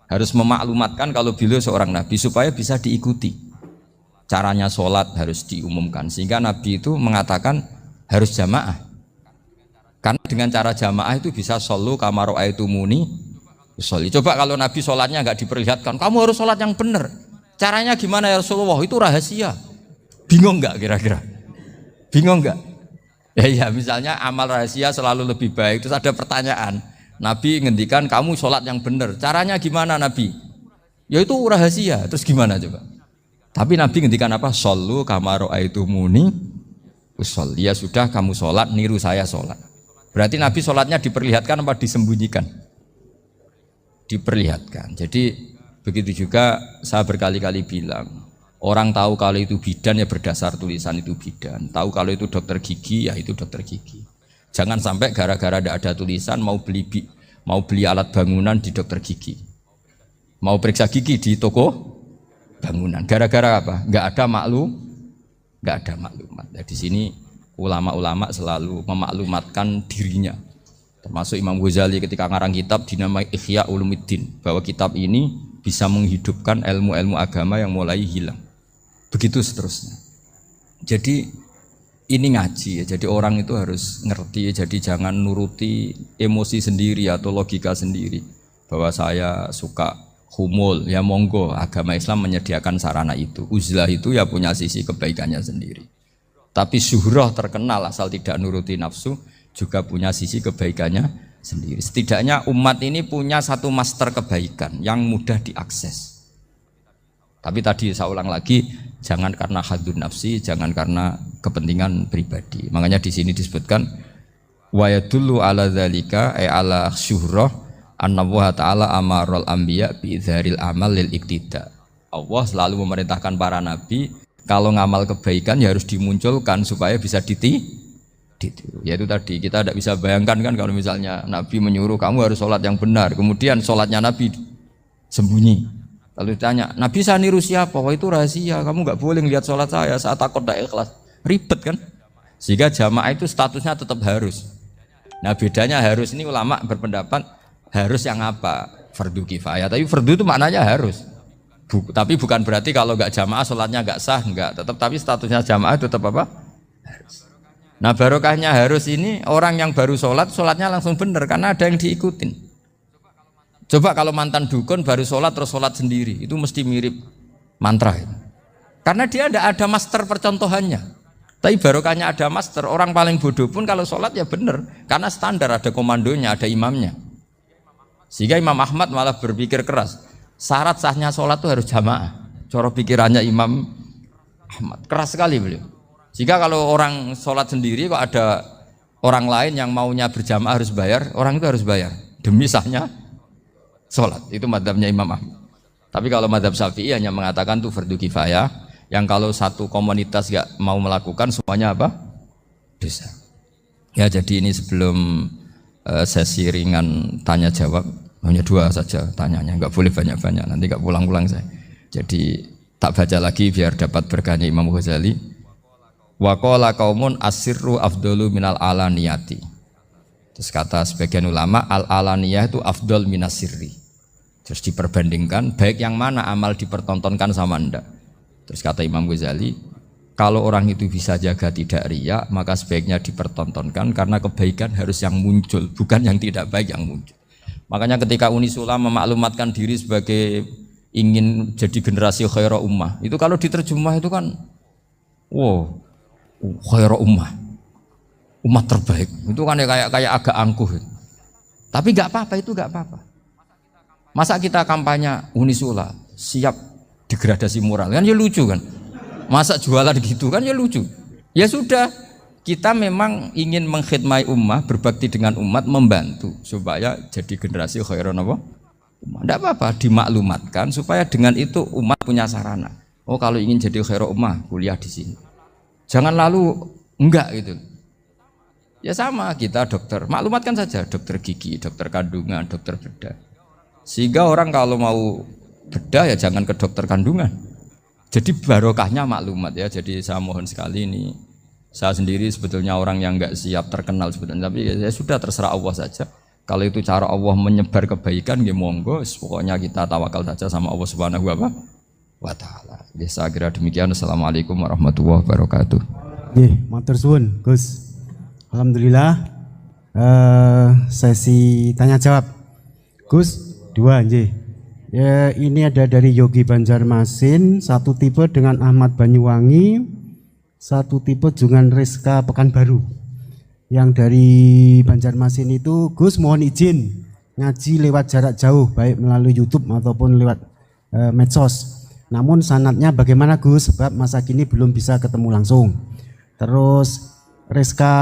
Harus memaklumatkan kalau beliau seorang Nabi supaya bisa diikuti. Caranya sholat harus diumumkan, sehingga Nabi itu mengatakan harus jamaah. Karena dengan cara jamaah itu bisa shollu kama ra'aitumuni usolli. Coba kalau Nabi sholatnya nggak diperlihatkan, kamu harus sholat yang benar. Caranya gimana ya Rasulullah? Itu rahasia. Bingung nggak kira-kira? Bingung nggak? Ya misalnya amal rahasia selalu lebih baik. Terus ada pertanyaan, Nabi ngendikan kamu sholat yang benar. Caranya gimana Nabi? Ya itu rahasia. Terus gimana coba? Tapi Nabi ngendikan apa? Shollu kama ra'aitumuni usolli. Ya sudah, kamu sholat, niru saya sholat. Berarti Nabi sholatnya diperlihatkan apa disembunyikan? Diperlihatkan. Jadi begitu juga saya berkali-kali bilang, orang tahu kalau itu bidan ya berdasar tulisan itu bidan, tahu kalau itu dokter gigi ya itu dokter gigi. Jangan sampai gara-gara tidak ada tulisan mau beli alat bangunan di dokter gigi, mau periksa gigi di toko bangunan. Gara-gara apa? Nggak ada maklumat. Nah, di sini ulama-ulama selalu memaklumatkan dirinya. Termasuk Imam Ghazali ketika ngarang kitab dinamai Ihya Ulumuddin, bahwa kitab ini bisa menghidupkan ilmu-ilmu agama yang mulai hilang. Begitu seterusnya. Jadi ini ngaji ya, jadi orang itu harus ngerti ya, jadi jangan nuruti emosi sendiri atau logika sendiri. Bahwa saya suka humul, ya monggo, agama Islam menyediakan sarana itu. Uzlah itu ya punya sisi kebaikannya sendiri. Tapi syuhrah terkenal asal tidak nuruti nafsu juga punya sisi kebaikannya sendiri. Setidaknya umat ini punya satu master kebaikan yang mudah diakses. Tapi tadi saya ulang lagi, jangan karena hadun nafsi, jangan karena kepentingan pribadi. Makanya di sini disebutkan wa yadullu ala dzalika ay ala syuhrah anna wa ta'ala amarul anbiya bi dzaril amal lil iktida. Allah selalu memerintahkan para nabi kalau ngamal kebaikan ya harus dimunculkan supaya bisa ditiru. Yaitu tadi kita tidak bisa bayangkan kan kalau misalnya Nabi menyuruh kamu harus sholat yang benar, kemudian sholatnya Nabi sembunyi. Lalu ditanya, Nabi saya niru siapa? Wah itu rahasia, kamu nggak boleh lihat sholat saya, saat takut tidak ikhlas. Ribet kan? Sehingga jamaah itu statusnya tetap harus. Nah bedanya harus ini ulama berpendapat harus yang apa? Fardu kifayah. Tapi fardu itu maknanya harus. Tapi bukan berarti kalau nggak jamaah sholatnya nggak sah, nggak. Tapi statusnya jamaah tetap apa? Harus. Nah barokahnya harus ini orang yang baru sholat, sholatnya langsung benar karena ada yang diikutin. Coba kalau mantan dukun baru sholat terus sholat sendiri, itu mesti mirip mantra. Karena dia tidak ada master percontohannya. Tapi barokahnya ada master, orang paling bodoh pun kalau sholat ya benar. Karena standar ada komandonya, ada imamnya. Sehingga Imam Ahmad malah berpikir keras. Syarat sahnya sholat itu harus jamaah. Cara pikirannya Imam Ahmad, keras sekali beliau. Jika kalau orang sholat sendiri kok ada orang lain yang maunya berjamaah harus bayar, orang itu harus bayar demi sahnya sholat. Itu madzhabnya Imam Ahmad. Tapi kalau madzhab Syafi'i hanya mengatakan itu fardu kifayah, yang kalau satu komunitas gak mau melakukan semuanya apa? Dosa. Ya jadi ini sebelum sesi ringan tanya jawab, hanya 2 saja tanyanya, nggak boleh banyak-banyak, nanti nggak pulang-pulang saya. Jadi tak baca lagi biar dapat berkahnya Imam Ghazali. Wa qala qaumun asirru afdalu minal alaniyati. Terus kata sebagian ulama al alaniyah itu afdal minas sirri. Terus diperbandingkan baik yang mana amal dipertontonkan sama anda. Terus kata Imam Ghazali, kalau orang itu bisa jaga tidak riya, maka sebaiknya dipertontonkan karena kebaikan harus yang muncul, bukan yang tidak baik yang muncul. Makanya ketika Unisula memaklumatkan diri sebagai ingin jadi generasi khairah ummah, itu kalau diterjemah itu kan wow, khairah ummah, umat terbaik. Itu kan kayak agak angkuh. Tapi nggak apa-apa, itu nggak apa-apa. Masa kita kampanye Unisula siap degradasi moral, kan ya lucu kan. Masa jualan gitu kan ya lucu. Ya sudah, kita memang ingin mengkhidmati ummah, berbakti dengan umat, membantu supaya jadi generasi khairah ummah. Tidak apa-apa, dimaklumatkan supaya dengan itu umat punya sarana. Oh kalau ingin jadi khairah ummah, kuliah di sini. Jangan lalu enggak gitu. Ya sama kita dokter, maklumatkan saja dokter gigi, dokter kandungan, dokter bedah. Sehingga orang kalau mau bedah ya jangan ke dokter kandungan. Jadi barokahnya maklumat ya. Jadi saya mohon sekali ini, saya sendiri sebetulnya orang yang enggak siap terkenal sebetulnya, tapi ya sudah terserah Allah saja. Kalau itu cara Allah menyebar kebaikan, ya monggo. Pokoknya kita tawakal saja sama Allah Subhanahu wa Ta'ala. Ya, saya kira demikian. Assalamualaikum warahmatullahi wabarakatuh. Matur suwun Gus. Alhamdulillah sesi tanya jawab Gus 2 nggih. Ya, ini ada dari Yogi Banjarmasin, satu tipe dengan Ahmad Banyuwangi, satu tipe dengan Rizka Pekanbaru. Yang dari Banjarmasin itu, Gus mohon izin ngaji lewat jarak jauh, baik melalui YouTube ataupun lewat medsos. Namun sanadnya bagaimana Gus? Sebab masa kini belum bisa ketemu langsung. Terus Rizka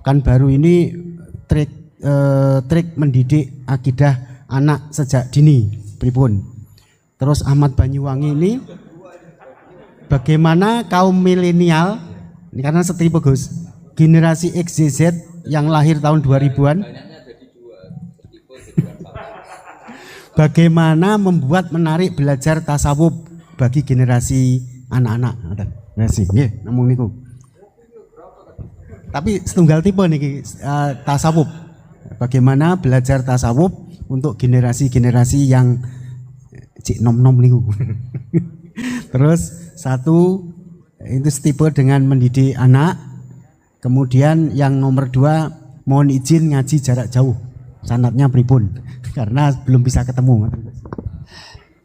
Pekanbaru ini trik mendidik akidah anak sejak dini, pripun? Terus Ahmad Banyuwangi ini bagaimana kaum milenial, ini karena setipe Gus, generasi XYZ yang lahir tahun 2000-an, bagaimana membuat menarik belajar tasawuf bagi generasi anak-anak. Nggih, namung niku. Tapi setunggal tipe niki tasawuf. Bagaimana belajar tasawuf untuk generasi-generasi yang cik nom-nom niku. Terus satu itu tipe dengan mendidik anak. Kemudian yang nomor 2 mohon izin ngaji jarak jauh. Sanadnya pripun? Karena belum bisa ketemu.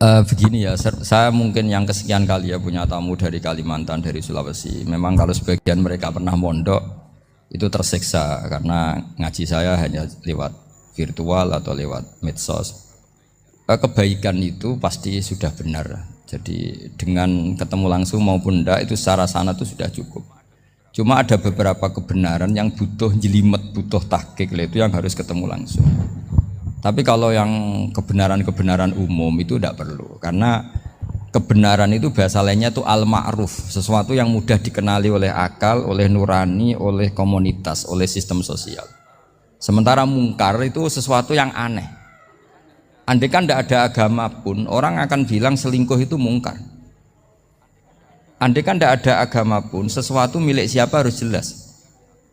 Begini ya, saya mungkin yang kesekian kali ya punya tamu dari Kalimantan, dari Sulawesi. Memang kalau sebagian mereka pernah mondok itu tersiksa karena ngaji saya hanya lewat virtual atau lewat medsos. Kebaikan itu pasti sudah benar. Jadi dengan ketemu langsung maupun enggak itu secara sana itu sudah cukup. Cuma ada beberapa kebenaran yang butuh jelimet, butuh tahqiq, itu yang harus ketemu langsung. Tapi kalau yang kebenaran-kebenaran umum itu tidak perlu, karena kebenaran itu bahasa lainnya itu al-ma'ruf, sesuatu yang mudah dikenali oleh akal, oleh nurani, oleh komunitas, oleh sistem sosial. Sementara mungkar itu sesuatu yang aneh. Andai kan tidak ada agama pun, orang akan bilang selingkuh itu mungkar. Andai kan tidak ada agama pun, sesuatu milik siapa harus jelas.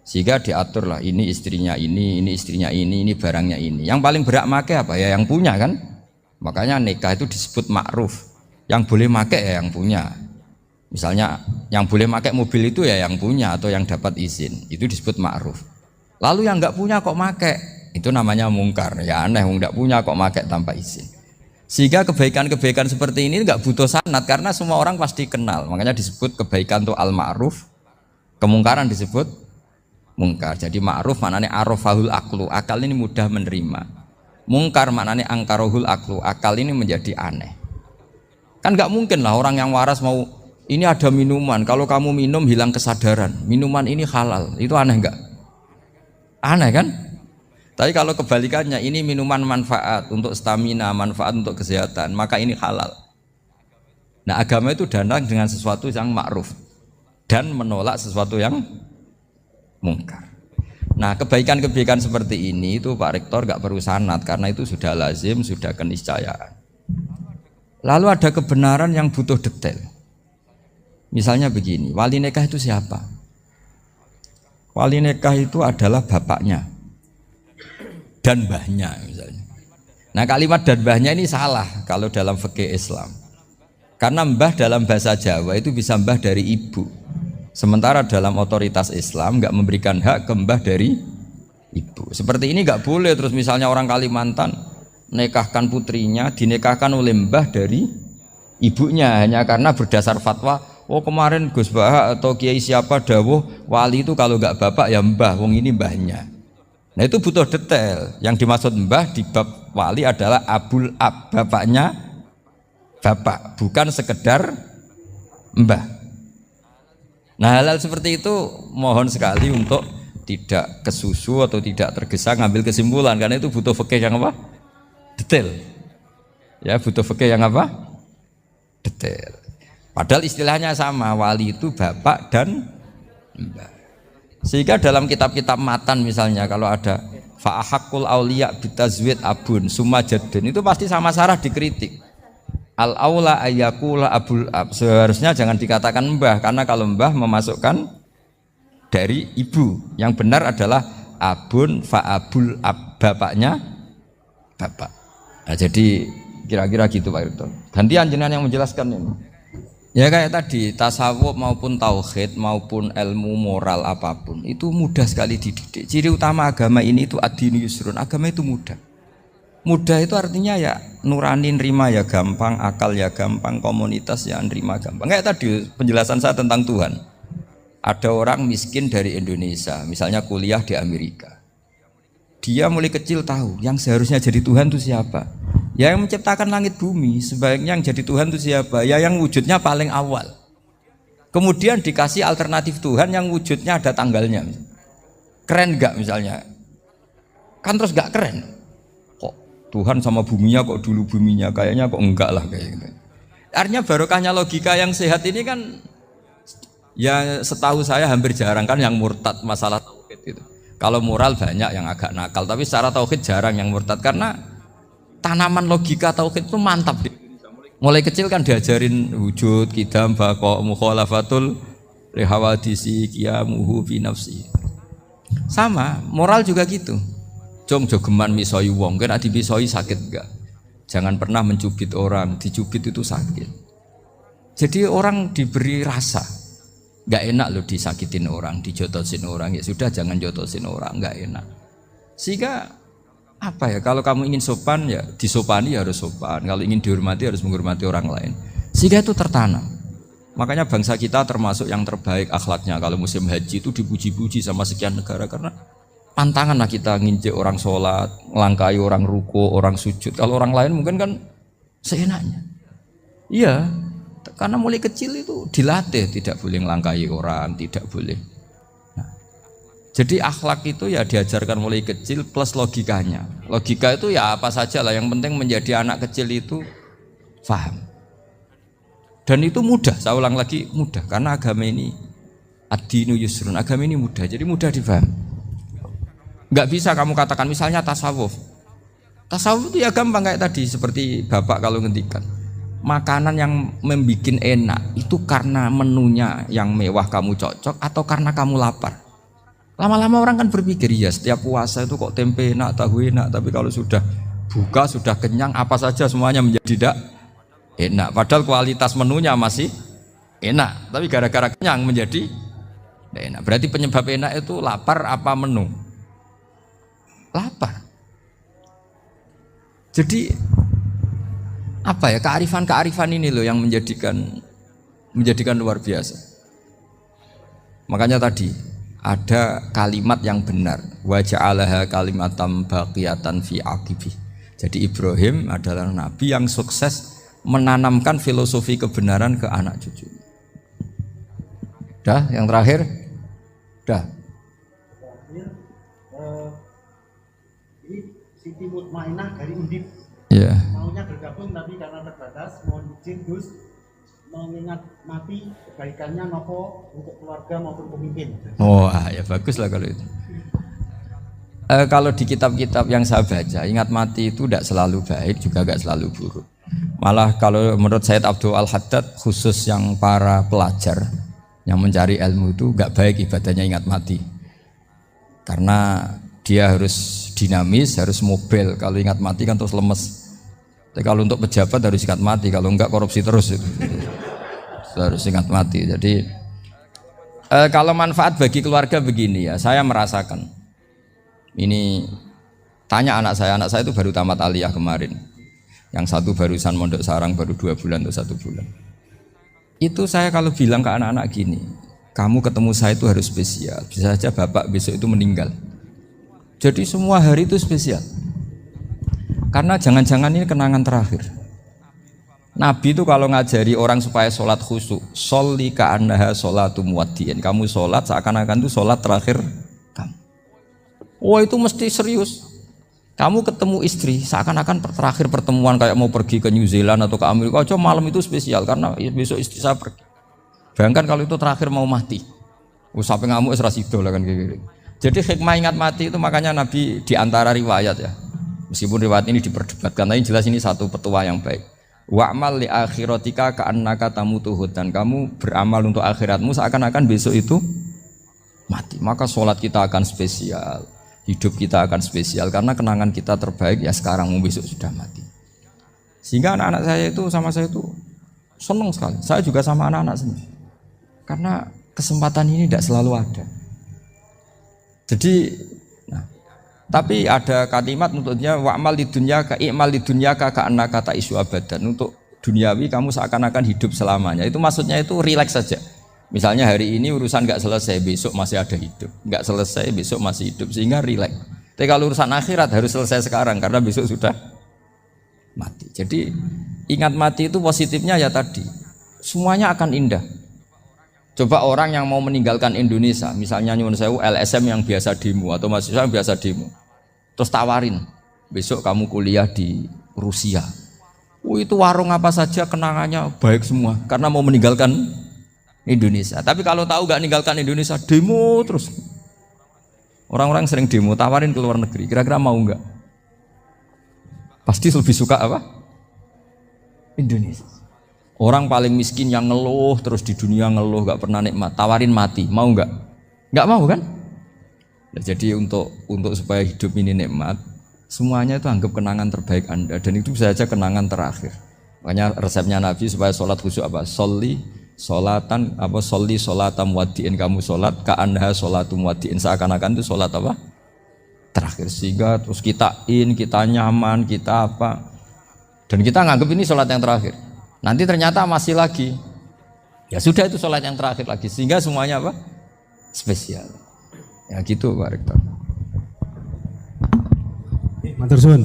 Sehingga diaturlah, ini istrinya ini istrinya ini barangnya ini. Yang paling berhak make apa? Ya yang punya kan. Makanya nikah itu disebut ma'ruf. Yang boleh make ya yang punya. Misalnya yang boleh make mobil itu ya yang punya atau yang dapat izin. Itu disebut ma'ruf. Lalu yang nggak punya kok make, itu namanya mungkar. Ya aneh, yang nggak punya kok make tanpa izin. Sehingga kebaikan-kebaikan seperti ini nggak butuh sanad karena semua orang pasti kenal. Makanya disebut kebaikan itu al-ma'ruf, kemungkaran disebut mungkar. Jadi ma'ruf maknanya arafahul aklu, akal ini mudah menerima. Mungkar maknanya angkarohul aklu, akal ini menjadi aneh. Kan nggak mungkin lah orang yang waras mau ini ada minuman, kalau kamu minum hilang kesadaran, minuman ini halal, itu aneh nggak? Aneh kan? Tapi kalau kebalikannya, ini minuman manfaat untuk stamina, manfaat untuk kesehatan, maka ini halal. Nah agama itu datang dengan sesuatu yang ma'ruf dan menolak sesuatu yang mungkar. Nah kebaikan-kebaikan seperti ini itu Pak Rektor gak perlu sanad karena itu sudah lazim, sudah keniscayaan. Lalu ada kebenaran yang butuh detail. Misalnya begini, wali nikah itu siapa? Wali nikah itu adalah bapaknya dan mbahnya misalnya. Nah kalimat dan mbahnya ini salah kalau dalam fikih Islam. Karena mbah dalam bahasa Jawa itu bisa mbah dari ibu. Sementara dalam otoritas Islam nggak memberikan hak ke mbah dari ibu. Seperti ini nggak boleh. Terus misalnya orang Kalimantan nikahkan putrinya dinikahkan oleh mbah dari ibunya hanya karena berdasar fatwa. Oh kemarin Gus Bahak atau Kiai siapa dawuh wali itu kalau nggak bapak ya mbah. Wong ini mbahnya. Nah itu butuh detail. Yang dimaksud mbah di bab wali adalah abul ab, bapaknya bapak, bukan sekedar mbah. Nah hal-hal seperti itu mohon sekali untuk tidak kesusu atau tidak tergesa ngambil kesimpulan karena itu butuh fikih yang apa? Detail. Ya butuh fikih yang apa? Detail. Padahal istilahnya sama, wali itu bapak dan mbah. Sehingga dalam kitab-kitab matan misalnya kalau ada fa'ahakul auliya bitazwid abun summa jaddun itu pasti sama sarah dikritik. Al-aula ayyakula abul ab, seharusnya jangan dikatakan mbah karena kalau mbah memasukkan dari ibu. Yang benar adalah abun fa'abul ab, bapaknya bapak. Nah, jadi kira-kira gitu Pak Rektor. Gantian jenengan yang menjelaskan ini. Ya kayak tadi, tasawuf maupun tauhid maupun ilmu moral apapun itu mudah sekali dididik. Ciri utama agama ini itu ad-dinu yusrun, agama itu mudah. Mudah itu artinya ya nurani nerima ya gampang, akal ya gampang, komunitas ya nerima gampang. Kayak tadi penjelasan saya tentang Tuhan. Ada orang miskin dari Indonesia, misalnya kuliah di Amerika. Dia mulai kecil tahu yang seharusnya jadi Tuhan itu siapa. Ya yang menciptakan langit bumi, sebaiknya yang jadi Tuhan itu siapa? Ya yang wujudnya paling awal. Kemudian dikasih alternatif Tuhan yang wujudnya ada tanggalnya. Keren gak misalnya? Kan terus gak keren. Kok Tuhan sama buminya kok dulu buminya? Kayaknya kok enggak lah kayak gitu. Artinya barokahnya logika yang sehat ini kan ya setahu saya hampir jarang kan yang murtad masalah tauhid itu. Kalau moral banyak yang agak nakal, tapi secara tauhid jarang yang murtad karena tanaman logika tauhid itu mantap. Mulai kecil kan diajarin wujud, qidam, baqa, mukhalafatul lihawadisi, qiyamuhu fi nafsi. Sama, moral juga gitu. Jom jogeman misoi wong, kan dipisoi sakit enggak? Jangan pernah mencubit orang, dicubit itu sakit. Jadi orang diberi rasa. Enggak enak loh disakitin orang, dijotosin orang. Ya sudah jangan jotosin orang, enggak enak. Sehingga apa ya, kalau kamu ingin sopan ya disopani ya harus sopan, kalau ingin dihormati harus menghormati orang lain, sehingga itu tertanam. Makanya bangsa kita termasuk yang terbaik akhlaknya kalau musim haji itu dipuji-puji sama sekian negara karena pantangan lah kita nginjek orang sholat, melangkai orang ruko, orang sujud. Kalau orang lain mungkin kan seenaknya. Iya, karena mulai kecil itu dilatih tidak boleh melangkai orang, tidak boleh. Nah, jadi akhlak itu ya diajarkan mulai kecil plus logikanya. Logika itu ya apa saja lah, yang penting menjadi anak kecil itu paham. Dan itu mudah, saya ulang lagi mudah, karena agama ini ad-dinu yusrun, agama ini mudah, jadi mudah difahami. Enggak bisa kamu katakan misalnya tasawuf. Tasawuf itu ya gampang kayak tadi, seperti Bapak kalau ngendikan. Makanan yang membikin enak itu karena menunya yang mewah kamu cocok atau karena kamu lapar. Lama-lama orang kan berpikir, ya setiap puasa itu kok tempe enak, tahu enak, tapi kalau sudah buka, sudah kenyang, apa saja semuanya menjadi tidak enak, padahal kualitas menunya masih enak, tapi gara-gara kenyang menjadi tidak enak. Berarti penyebab enak itu lapar apa menu? Lapar. Jadi apa ya, kearifan ini loh yang menjadikan luar biasa. Makanya tadi ada kalimat yang benar, wa ja'alaha kalimatam baqiyatan fi aqibih. Jadi Ibrahim adalah nabi yang sukses menanamkan filosofi kebenaran ke anak cucu. Dah, yang terakhir, dah. Ini Siti Mutmainah dari Undip. Ya. Maunya bergabung tapi karena terbatas, mohon izin Gus mengingat mati kebaikannya nopo untuk keluarga maupun pemimpin. Oh, ya bagus lah kalau itu. Kalau di kitab-kitab yang saya baca, ingat mati itu tidak selalu baik, juga tidak selalu buruk. Malah kalau menurut Sayyid Abdul Al-Haddad, khusus yang para pelajar yang mencari ilmu itu gak baik ibadahnya ingat mati, karena dia harus dinamis, harus mobil. Kalau ingat mati kan terus lemes. Tapi kalau untuk pejabat harus ingat mati, kalau enggak korupsi terus itu. Harus ingat mati. Jadi kalau manfaat bagi keluarga begini ya, saya merasakan ini. Tanya anak saya itu baru tamat aliyah kemarin. Yang satu barusan mondok sarang baru 2 bulan atau 1 bulan. Itu saya kalau bilang ke anak-anak gini, kamu ketemu saya itu harus spesial. Bisa saja bapak besok itu meninggal. Jadi semua hari itu spesial. Karena jangan-jangan ini kenangan terakhir. Nabi itu kalau ngajari orang supaya sholat khusyuk, sholli ka'annaha sholatu muwaddi'in. Kamu sholat seakan-akan itu sholat terakhir kamu. Oh itu mesti serius. Kamu ketemu istri seakan-akan terakhir pertemuan, kayak mau pergi ke New Zealand atau ke Amerika aja, malam itu spesial karena besok istri saya pergi. Bayangkan kalau itu terakhir mau mati, sampai ngamuk serasido lah kan gitu. Jadi hikmah ingat mati itu makanya Nabi diantara riwayat ya, meskipun riwayat ini diperdebatkan, tapi jelas ini satu petua yang baik. Wa'mal li akhiratika ka'annaka tamutuhud, dan kamu beramal untuk akhiratmu seakan-akan besok itu mati. Maka sholat kita akan spesial, hidup kita akan spesial karena kenangan kita terbaik ya sekarang, besok sudah mati. Sehingga anak-anak saya itu sama saya itu senang sekali. Saya juga sama anak-anak sendiri. Karena kesempatan ini tidak selalu ada. Jadi, tapi ada kalimat untuknya wa'mal lidunyaka i'mal lidunyaka ka'annaka ta'isu abadan. Untuk duniawi kamu seakan-akan hidup selamanya. Itu maksudnya itu rileks saja. Misalnya hari ini urusan nggak selesai, besok masih ada hidup. Nggak selesai, besok masih hidup, sehingga rileks. Tapi kalau urusan akhirat harus selesai sekarang karena besok sudah mati. Jadi ingat mati itu positifnya ya tadi, semuanya akan indah. Coba orang yang mau meninggalkan Indonesia, misalnya nyuwun sewu LSM yang biasa demo atau mahasiswa yang biasa demo, terus tawarin, besok kamu kuliah di Rusia. Itu warung apa saja kenangannya baik semua karena mau meninggalkan Indonesia. Tapi kalau tahu gak ninggalkan Indonesia, demo terus. Orang-orang sering demo, tawarin ke luar negeri, kira-kira mau nggak? Pasti lebih suka apa? Indonesia. Orang paling miskin yang ngeluh terus di dunia ngeluh, gak pernah nikmat, tawarin mati, mau nggak? Nggak mau kan? Nah, jadi untuk supaya hidup ini nikmat, semuanya itu anggap kenangan terbaik Anda, dan itu bisa saja kenangan terakhir. Makanya resepnya Nabi supaya sholat khusyuk apa? Sholli sholatam muwaddi'in, kamu sholat ka'annaha sholatum muwaddi'in, seakan-akan itu sholat apa? Terakhir. Sehingga terus kita nyaman, kita apa, dan kita nganggap ini sholat yang terakhir. Nanti ternyata masih lagi, ya sudah itu sholat yang terakhir lagi, sehingga semuanya apa? Spesial. Ya gitu Pak Rektor. matur suwun.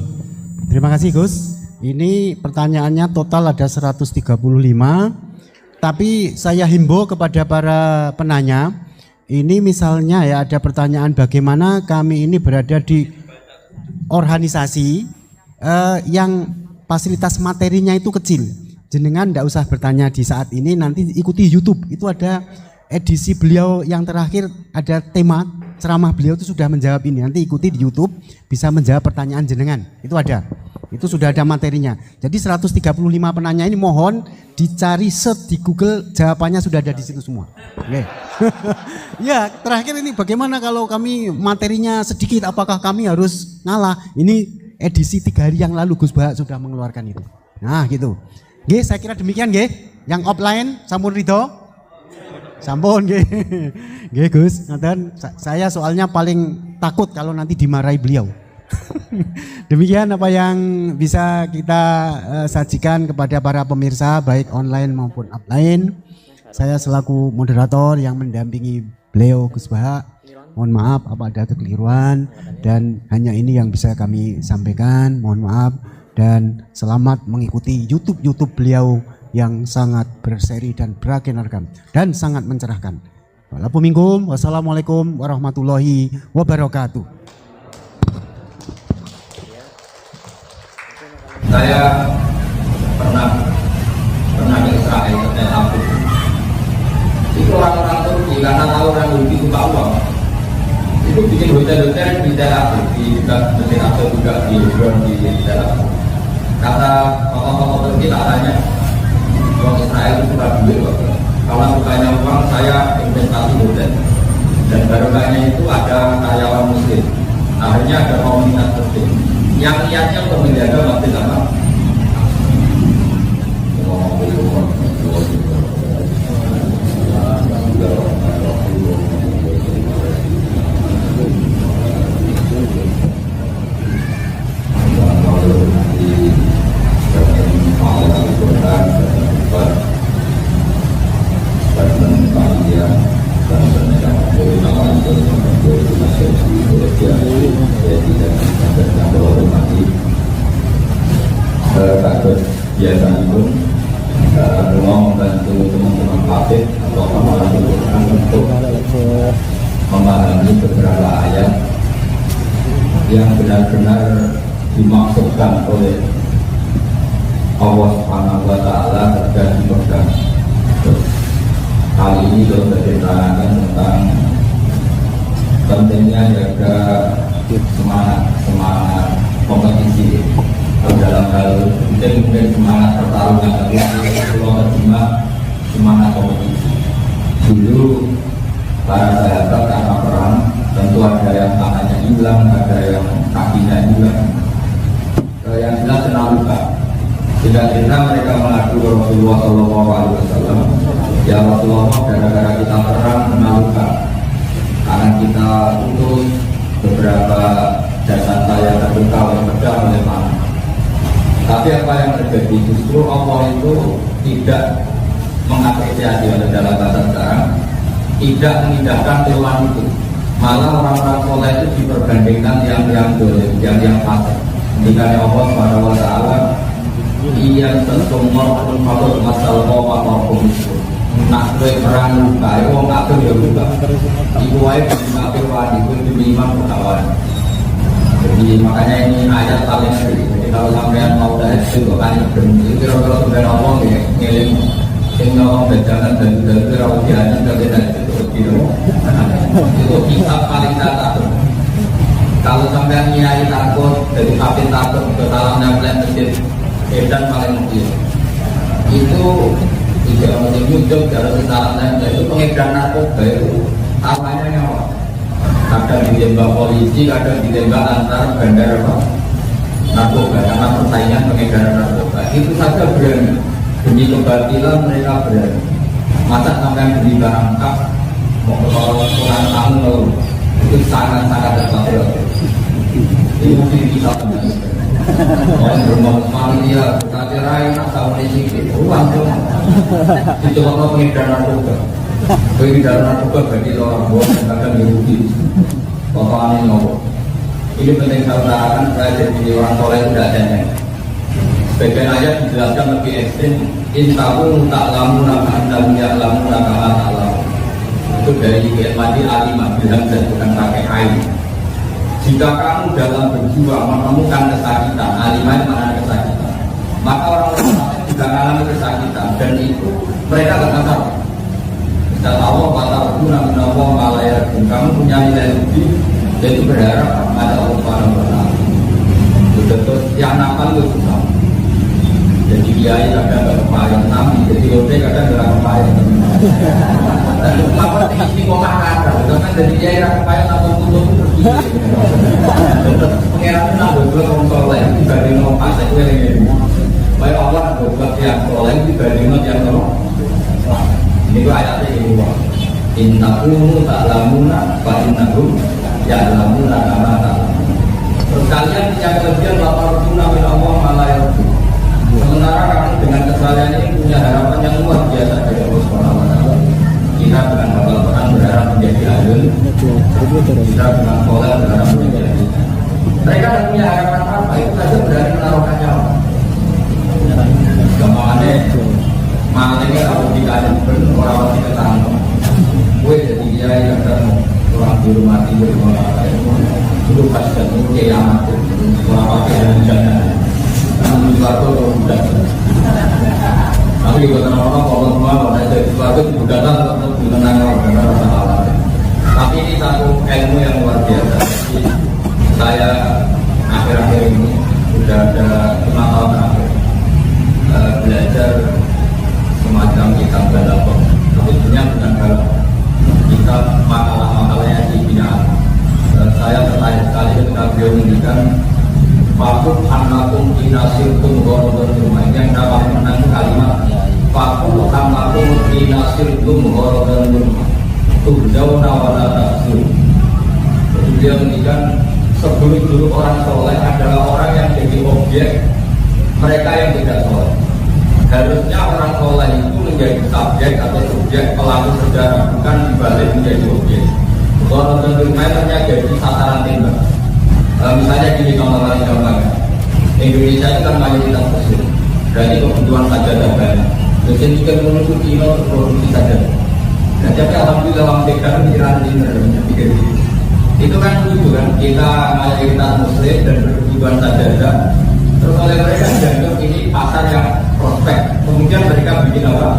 Terima kasih Gus. Ini pertanyaannya total ada 135. Tapi saya himbau kepada para penanya, ini misalnya ya ada pertanyaan bagaimana kami ini berada di organisasi yang fasilitas materinya itu kecil. Jenengan tidak usah bertanya di saat ini, nanti ikuti YouTube. Itu ada edisi beliau yang terakhir, ada tema ceramah beliau itu sudah menjawab ini. Nanti ikuti di YouTube, bisa menjawab pertanyaan jenengan. Itu ada. Itu sudah ada materinya. Jadi 135 penanya ini mohon dicari search di Google, jawabannya sudah ada di situ semua. Oke. Ya, terakhir ini bagaimana kalau kami materinya sedikit, apakah kami harus ngalah? Ini edisi 3 hari yang lalu Gus Bahak sudah mengeluarkan itu. Nah, gitu. Nggih, saya kira demikian nggih. Yang offline sampun ridho? Sampun nggih. Nggih Gus, ngaten saya soalnya paling takut kalau nanti dimarahi beliau. Demikian apa yang bisa kita sajikan kepada para pemirsa baik online maupun offline. Saya selaku moderator yang mendampingi beliau Gus Bahak, mohon maaf apa ada kekeliruan dan hanya ini yang bisa kami sampaikan. Mohon maaf dan selamat mengikuti YouTube beliau yang sangat berseri dan beragenarkan dan sangat mencerahkan. Wassalamualaikum warahmatullahi wabarakatuh. Saya pernah ke Israel, ke Tel Aviv. Itu orang-orang Turki karena tahu orang Yahudi suka uang, itu bikin hotel-hotel di Tel Aviv, di dekat Mesir atau juga di Hebron di Tel Aviv. Kata tokoh-tokoh Turki tak tanya, orang Israel itu suka duit. Kalau sukanya uang, saya investasi hotel. Dan barokahnya itu ada karyawan muslim. Akhirnya ada komunitas muslim yang niatnya untuk menjaga masjid apa? Biasanya pun ruang membantu teman-teman hafid atau memahami Quran untuk memahami beberapa ayat yang benar-benar dimaksudkan oleh Allah Subhanahu wa Ta'ala dan dipegang. Kali ini kita berceritakan tentang pentingnya jaga semangat kompetisi dalam hal mungkin semangat pertarungan, tapi kalau terjemah semangat kompetisi. Dulu para sahabat karena perang tentu ada yang tangannya hilang, ada yang kakinya hilang, yang jelas kena luka. Tidak cerita mereka mengadu Rasulullah SAW, ya Rasulullah, gara-gara kita perang kena luka, karena kita putus beberapa jasad saya terluka oleh pedang oleh panah. Tapi apa yang terjadi, justru Allah itu tidak mengapresiasi dalam bahasa sekarang, tidak mengindahkan keluhan itu. Malah orang-orang soleh itu diperbandingkan yang dolim, yang fasik. Ketika Allah Subhanahu wa Ta'ala iya sesumur pun patut masalah apa-apa itu. Nak kue perang luka, itu orang kafir ya luka. Ibu aja di kafir wadi, itu demi iman kawan. Jadi makanya ini ayat paling sering. Jadi kalau sampean mau dari itu kan itu kira-kira sudah ngomong ya, ngiling sehingga orang berjalan dan rawat jalan dari itu itu kitab paling tak takut. Kalau sampean nyai takut, dari kafir takut ke dalam nempel masjid, edan paling mungkin. Itu tidak mungkin muncul dari dalam nempel itu pengedar narkoba itu awalnya nyawa. Kadang ditembak polisi, kadang ditembak antar bandar narkoba karena persaingan pengedaran narkoba. Itu saja berani. Demi kebatilan mereka berani. Masa sampai beli barang kap, mau kurang tamu itu sangat-sangat terbatas. Ini mungkin bisa teman. Orang bermau manusia, berkati rai, asal polisi, uang dong. Itu kalau pengedaran narkoba. Pengedaran narkoba bagi orang buat kadang dirugi. Totalnya ngomong, Ini penting saya utarakan, saya jadi orang soleh itu tidak ada. Sebagian ayat dijelaskan lebih ekstrim. Intaku tak lamu nama andamu ya lamu nama tak lamu. Itu dari Madi Alimah bilang dan bukan pakai air. Jika kamu dalam berjuang menemukan kesakitan, alimah mana kesakitan, maka orang-orang juga mengalami kesakitan dan itu mereka tidak tahu. Tidak tahu kata guna Allah malaya. Kamu punya nilai lebih, yaitu berharap ada Allah Subhanahu wa Ta'ala. Betul yang nakal itu susah. Jadi kiai kadang ada kepahitan nabi, jadi lote kadang ada kepahitan. Dan apa ini koma kata, karena jadi kiai ada kepahitan atau tutup itu pengeran itu nambah dua orang soleh dibanding orang pasek ini. Baik Allah buat yang soleh dibanding yang soleh. Ini tuh ayatnya ini wah. Innakum ta'lamuna fa innakum ya'lamuna kama ta'lamun. Terus kalian punya kelebihan lapar tuna min Allah malah yarju. Sementara kamu dengan kesalahan ini punya harapan yang luar biasa dari Allah Subhanahu wa Ta'ala. Kita dengan hafal Quran berharap menjadi alim. Kita dengan sholat berharap menjadi alim. Mereka tidak punya harapan apa, itu saja berani menaruhkan nyawa. Gampangannya malingnya kalau dikasih orang-orang kita tanggung. Gue jadi kiai kadang orang di rumah tidur itu pas jatuh kiamat orang pakai dan jalan sesuatu atau budak. Tapi juga orang-orang kalau semua kalau ada sesuatu budatan atau mengenang orang salah. Tapi ini satu ilmu yang luar biasa. Saya akhir-akhir ini sudah ada 5 tahun terakhir belajar semacam kitab balaghah. Tapi sebenarnya bukan balaghah. Kitab makalah-makalahnya di binaan. Saya tertarik sekali ketika beliau menunjukkan Fakut hanakum inasirtum ghorodon rumah. Yang dapat menang kalimat Fakut hanakum inasirtum ghorodon rumah. Tujawna wala taksir. Jadi beliau menunjukkan sebelum orang soleh adalah orang yang jadi objek mereka yang tidak soleh. Harusnya orang soleh itu menjadi subjek atau subjek pelaku sejarah, bukan dibalik menjadi objek. Kalau tentunya jadi sasaran tembak. Misalnya gini contoh paling gampang. Indonesia itu kan mayoritas muslim. Berarti kebutuhan saja ada banyak. Mesin juga menuju Cina untuk produksi saja. Nah, tapi alhamdulillah orang sekarang pikiran ini pikir gitu. Itu kan lucu kan, kita mayoritas muslim dan berkebutuhan saja ada. Terus oleh mereka dianggap ini pasar yang prospek. Kemudian mereka bikin apa?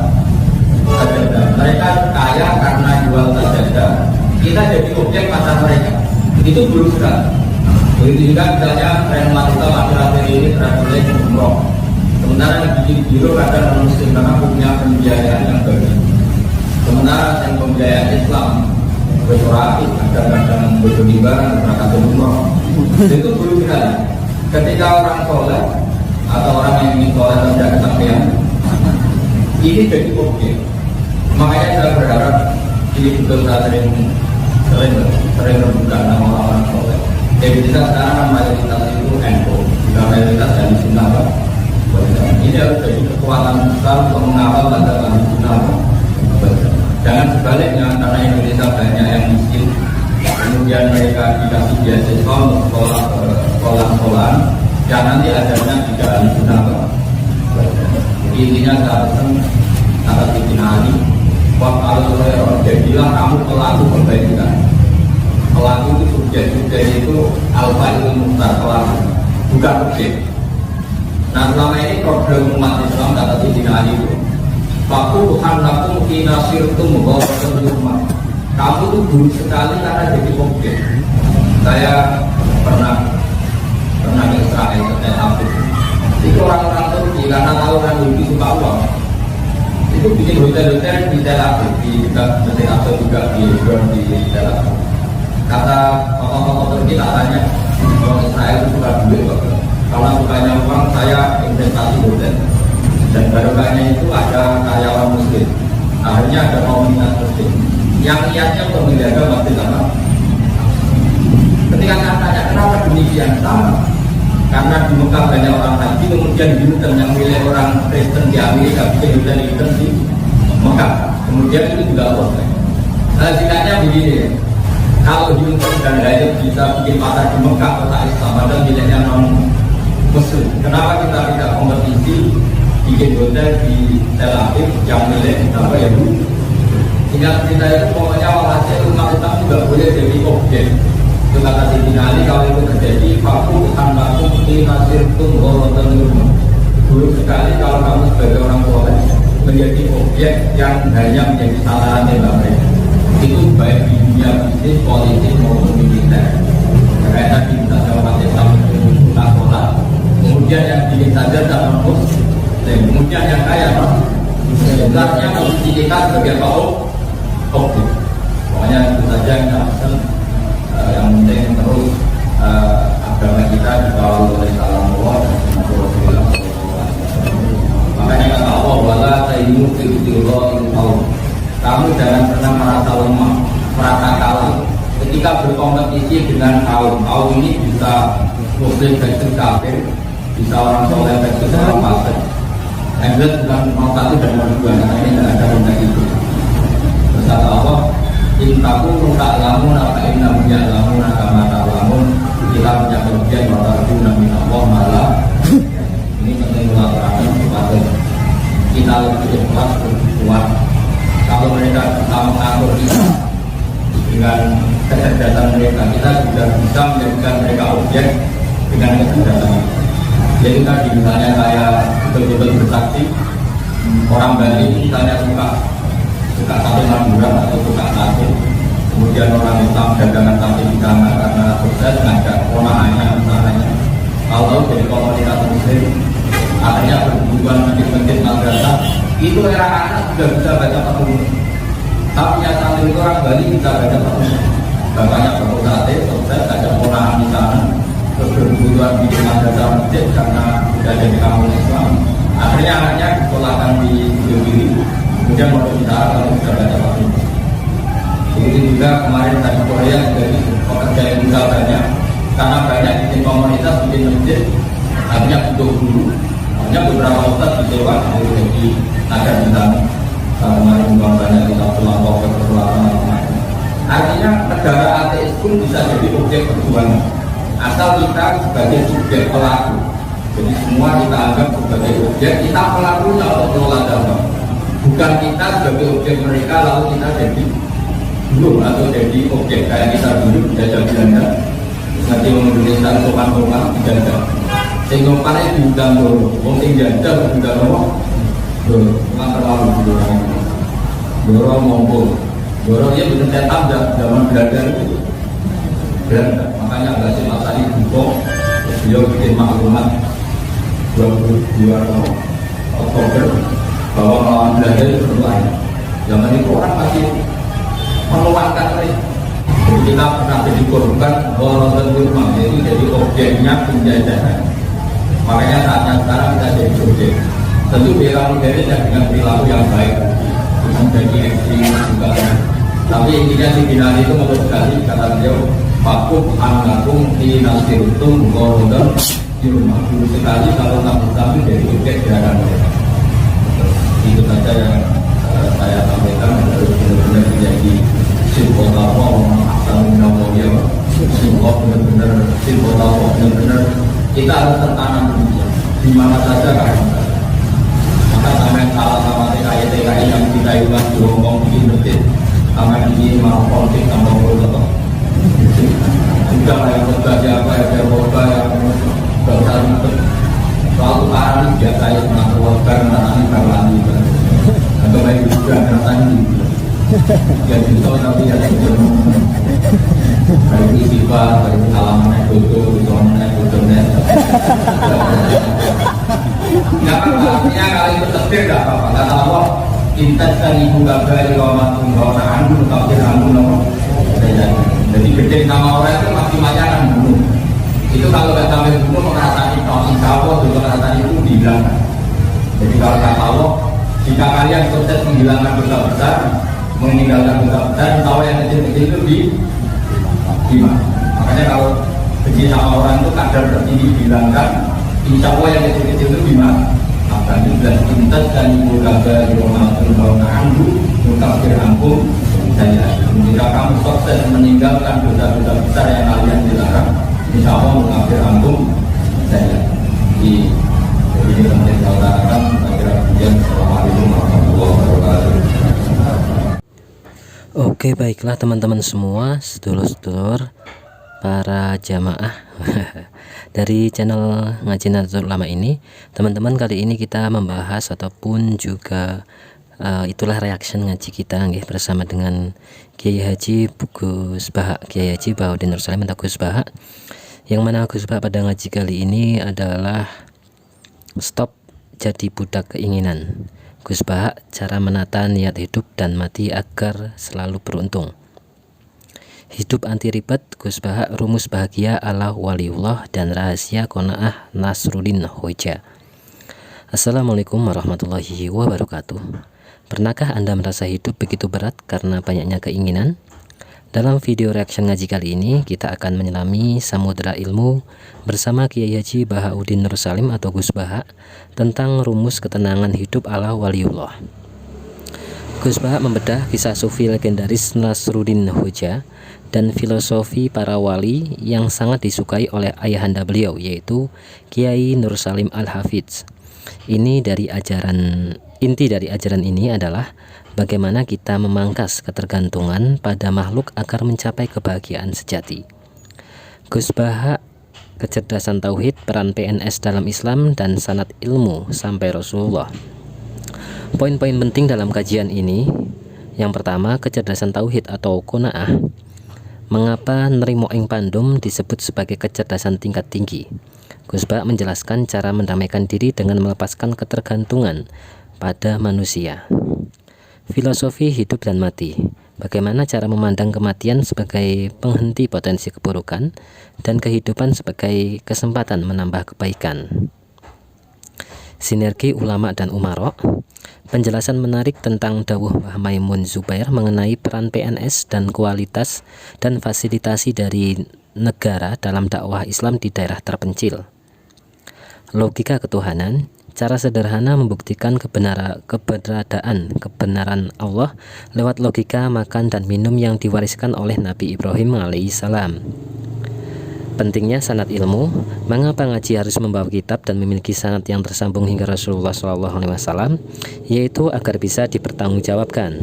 Sajadah. Mereka kaya karena jual sajadah. Kita jadi objek pasar mereka. Itu buruk sekali. Begitu juga misalnya tren wanita akhir-akhir ini terakhir umroh. Sementara di biro kadang muslim karena punya pembiayaan yang bagus. Sementara yang pembiayaan Islam bersorak, kadang-kadang berkelimparan berangkat umroh. Itu buruk sekali. Ketika orang soleh atau orang yang ingin soleh tidak kesampaian, ini jadi objek. Makanya saya berharap ini betul saya sering membuka nama orang soleh. Kita sekarang mayoritas itu NU, jika mayoritas dari sunnah. Ini harus jadi kekuatan besar untuk mengawal pada ahli sunnah. Jangan sebaliknya, karena Indonesia banyak yang miskin, kemudian mereka dikasih beasiswa untuk sekolah-sekolahan, dan nanti ajarnya tidak ahli sunnah. Intinya saya pesan atas izin ahli, kalau jadilah kamu pelaku perbaikan. Pelaku itu subjek itu alfa itu muhtar pelaku, bukan objek. Nah selama ini problem umat Islam kata Sidin Ali itu Faku hanakum inasirtum ghorodon rumah. Kamu itu buruk sekali karena jadi objek. Saya pernah ke Israel ke Tel Aviv. Itu orang-orang Turki karena tahu orang Turki suka uang. Itu bikin hotel-hotel di Tel Aviv, di dekat Masjid Aqsa juga di Tel Aviv. Kata tokoh-tokoh Turki tak tanya, orang Israel itu suka duit kok. Kalau sukanya uang, saya investasi hotel. Dan barokahnya itu ada karyawan muslim. Akhirnya ada komunitas muslim yang niatnya untuk menjaga masjid apa? Ketika saya tanya kenapa demikian, sama. Karena di Mekah banyak orang haji, kemudian Hilton yang milik orang Kristen di Amerika bikin hotel Hilton di Mekah. Kemudian itu juga prospek. Nah, sikapnya begini. Kalau Yunus dan Hayat bisa bikin pasar di Mekah kota Islam, padahal miliknya non Muslim. Kenapa kita tidak kompetisi bikin hotel di Tel Aviv yang milik apa ya Bu? Sehingga kita itu pokoknya walhasil umat Islam juga boleh jadi objek. Itu kata Sayyidina Ali, kalau itu terjadi, faku anlakum fi nasirtum ghorotan rumah. Buruk sekali kalau kamu sebagai orang soleh menjadi objek yang hanya menjadi sasaran tembak mereka. Itu baik di dunia bisnis, politik maupun militer. Karena tadi misalnya umat Islam itu tak sholat, kemudian yang bikin saja tak mampu, dan kemudian yang kaya sebenarnya posisi kita sebagai objek. Pokoknya itu saja yang kita yang penting terus agama kita dikawal oleh salam Allah dan Rasulullah. Makanya kata Allah, wala taimu fi'illah ilmu. Kamu jangan pernah merasa lemah, merasa kalah ketika berkompetisi dengan kaum ini bisa muslim versus kafir, bisa orang soleh versus orang fasik. Yang bukan nomor 1 dan nomor 2, karena ini tidak ada benda itu. Terus kata Allah, intaku tak lamun apa inna punya lamun agama tak lamun, kita punya kerugian warga nabi Allah malah. Ini penting melakukan sesuatu. Kita lebih ikhlas, lebih kuat. Kalau mereka bisa mengatur kita dengan kecerdasan mereka, kita juga bisa menjadikan mereka objek dengan kecerdasan. Jadi tadi misalnya saya betul-betul bersaksi, orang Bali misalnya suka sate Madura atau suka sate, kemudian orang Islam dagangan sate di sana karena sukses ngajak ponakannya misalnya, kalau jadi komunitas muslim akhirnya berhubungan masjid-masjid madrasah, itu era anak sudah bisa baca Fatihah. Tapi yang satu itu orang Bali bisa baca Fatihah. Bapaknya baru sate, sukses ngajak ponakan di sana, terus berhubungan di madrasah masjid karena sudah jadi kampung Islam. Akhirnya anaknya disekolahkan di Yogyakarta, kemudian mau bicara kalau sudah baca Fatihah. Begitu juga kemarin tadi Korea jadi pekerja yang bisa banyak, karena banyak bikin komunitas, bikin masjid, akhirnya butuh guru. Hanya beberapa ustaz disewa jadi agar kita kemarin banyak kita pulang ke perselatan. Artinya negara ateis pun bisa jadi objek perjuangan asal kita sebagai subjek pelaku. Jadi semua kita anggap sebagai objek, kita pelakunya untuk mengelola dampak. Bukan kita sebagai objek mereka lalu kita jadi dulu atau jadi objek kayak kita dulu dijajah Belanda, nanti mengindonesia sopan-sopan dijajah. Sing ngopane diundang dulu, wong sing jajal diundang apa? Dulu, nggak terlalu dulu. Doro monggo, Doro dia bener setan zaman Belanda itu. Belanda, makanya Hasyim Asy'ari buka, beliau bikin maklumat 22 Oktober bahwa melawan Belanda itu berlain. Zaman itu orang masih meluangkan ini. Jadi kita pernah jadi korban Horotan Burma, yaitu jadi objeknya penjajahan. Makanya saatnya sekarang kita jadi objek. Tentu bela modern dan dengan perilaku yang baik, menjadi ekstrim juga. Tapi intinya si binari itu menurut sekali kata beliau, Fakub anlakum di nasirtum gorodan di rumah. Dulu sekali kalau tamu-tamu dari objek gerakan mereka. Itu saja yang saya sampaikan harus benar-benar menjadi simbol Allah, asal minawiyah, simbol benar-benar simbol Allah, benar-benar kita harus tertanam di mana saja kan. Maka sampai salah sama TKI yang kita ulang di Hongkong bikin masjid, sampai ini mau konflik sama Hongkong. Sudah yang khotbah siapa yang khotbah yang besar itu. Soal tukaran biasa ya pernah khotbah nanti berlanjut. Atau baik juga rasanya. Yang itu tapi ya baik sifat, baik alamannya foto, soalnya fotonya. Nggak apa-apa, artinya kalau itu tertib nggak apa-apa. Kata Allah, intas dan ibu kabari wamatun kawana anu kafir anu nomor. Jadi gede nama orang itu masih banyak kan bunuh. Itu kalau nggak sampai bunuh merasani tahun insya Allah juga merasani itu dihilangkan. Jadi kalau kata Allah, jika kalian sukses menghilangkan dosa besar, meninggalkan dosa besar, tahu yang kecil-kecil itu gimana? Makanya kalau benci sama orang itu kadar tertinggi dihilangkan, insya Allah yang kecil-kecil itu gimana? Maka juga cinta dan ibu kabar di rumah terbawa andu, mutafir angkum. saya. Jika kamu sukses meninggalkan dosa-dosa besar yang kalian dilarang, insya Allah mengambil ampun saya. Jadi ini penting saya utarakan. Saya kira kemudian Assalamualaikum warahmatullahi wabarakatuh. Oke, baiklah teman-teman semua, sedulur-sedulur para jamaah dari channel Ngaji Nahdlatul Ulama ini. Teman-teman, kali ini kita membahas ataupun juga itulah reaction ngaji kita nggih, bersama dengan Kiai Haji Gus Baha, Kiai Haji Bahaudin Nur Salim atau Gus Baha, yang mana Gus Baha pada ngaji kali ini adalah stop jadi budak keinginan. Gus Baha, cara menata niat hidup dan mati agar selalu beruntung. Hidup anti ribet, Gus Baha, rumus bahagia ala waliullah dan rahasia qanaah Nasruddin Hoja. Assalamualaikum warahmatullahi wabarakatuh. Pernahkah Anda merasa hidup begitu berat karena banyaknya keinginan? Dalam video reaction ngaji kali ini, kita akan menyelami samudera ilmu bersama Kiai Haji Bahaudin Nur Salim atau Gus Baha tentang rumus ketenangan hidup ala waliullah. Gus Baha membedah kisah sufi legendaris Nasruddin Hoja dan filosofi para wali yang sangat disukai oleh ayahanda beliau, yaitu Kiai Nur Salim Al-Hafidz. Inti dari ajaran ini adalah bagaimana kita memangkas ketergantungan pada makhluk agar mencapai kebahagiaan sejati. Gus Baha, kecerdasan tauhid, peran PNS dalam Islam, dan sanad ilmu sampai Rasulullah. Poin-poin penting dalam kajian ini. Yang pertama, kecerdasan tauhid atau qanaah. Mengapa nerimo ing pandum disebut sebagai kecerdasan tingkat tinggi? Gus Baha menjelaskan cara mendamaikan diri dengan melepaskan ketergantungan pada manusia. Filosofi hidup dan mati. Bagaimana cara memandang kematian sebagai penghenti potensi keburukan dan kehidupan sebagai kesempatan menambah kebaikan. Sinergi ulama dan umara. Penjelasan menarik tentang dawuh Mbah Maimun Zubair mengenai peran PNS dan kualitas dan fasilitasi dari negara dalam dakwah Islam di daerah terpencil. Logika ketuhanan. Cara sederhana membuktikan kebenaran Allah lewat logika makan dan minum yang diwariskan oleh Nabi Ibrahim alaihissalam. Pentingnya sanad ilmu. Mengapa ngaji harus membawa kitab dan memiliki sanad yang tersambung hingga Rasulullah SAW, yaitu agar bisa dipertanggungjawabkan.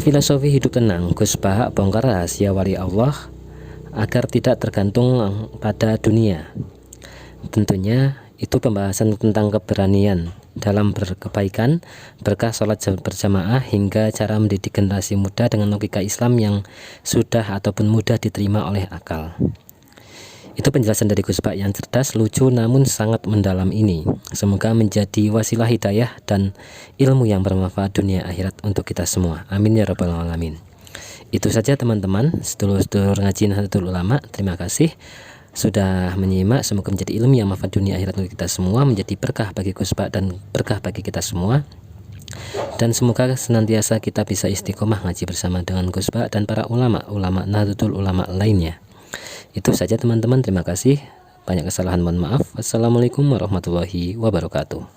Filosofi hidup tenang. Gus Baha bongkar rahasia wali Allah agar tidak tergantung pada dunia. Tentunya itu pembahasan tentang keberanian dalam berkebaikan, berkah sholat berjamaah, hingga cara mendidik generasi muda dengan logika Islam yang sudah ataupun mudah diterima oleh akal. Itu penjelasan dari Gus Baha yang cerdas, lucu, namun sangat mendalam ini. Semoga menjadi wasilah hidayah dan ilmu yang bermanfaat dunia akhirat untuk kita semua. Amin ya rabbal alamin. Itu saja teman-teman, sedulur-sedulur ngaji Nahdlatul Ulama. Terima kasih sudah menyimak. Semoga menjadi ilmu yang manfaat dunia akhirat untuk kita semua, menjadi berkah bagi Gus Baha dan berkah bagi kita semua. Dan semoga senantiasa kita bisa istiqomah ngaji bersama dengan Gus Baha dan para ulama Nahdlatul Ulama lainnya. Itu saja teman-teman, terima kasih. Banyak kesalahan mohon maaf. Wassalamualaikum warahmatullahi wabarakatuh.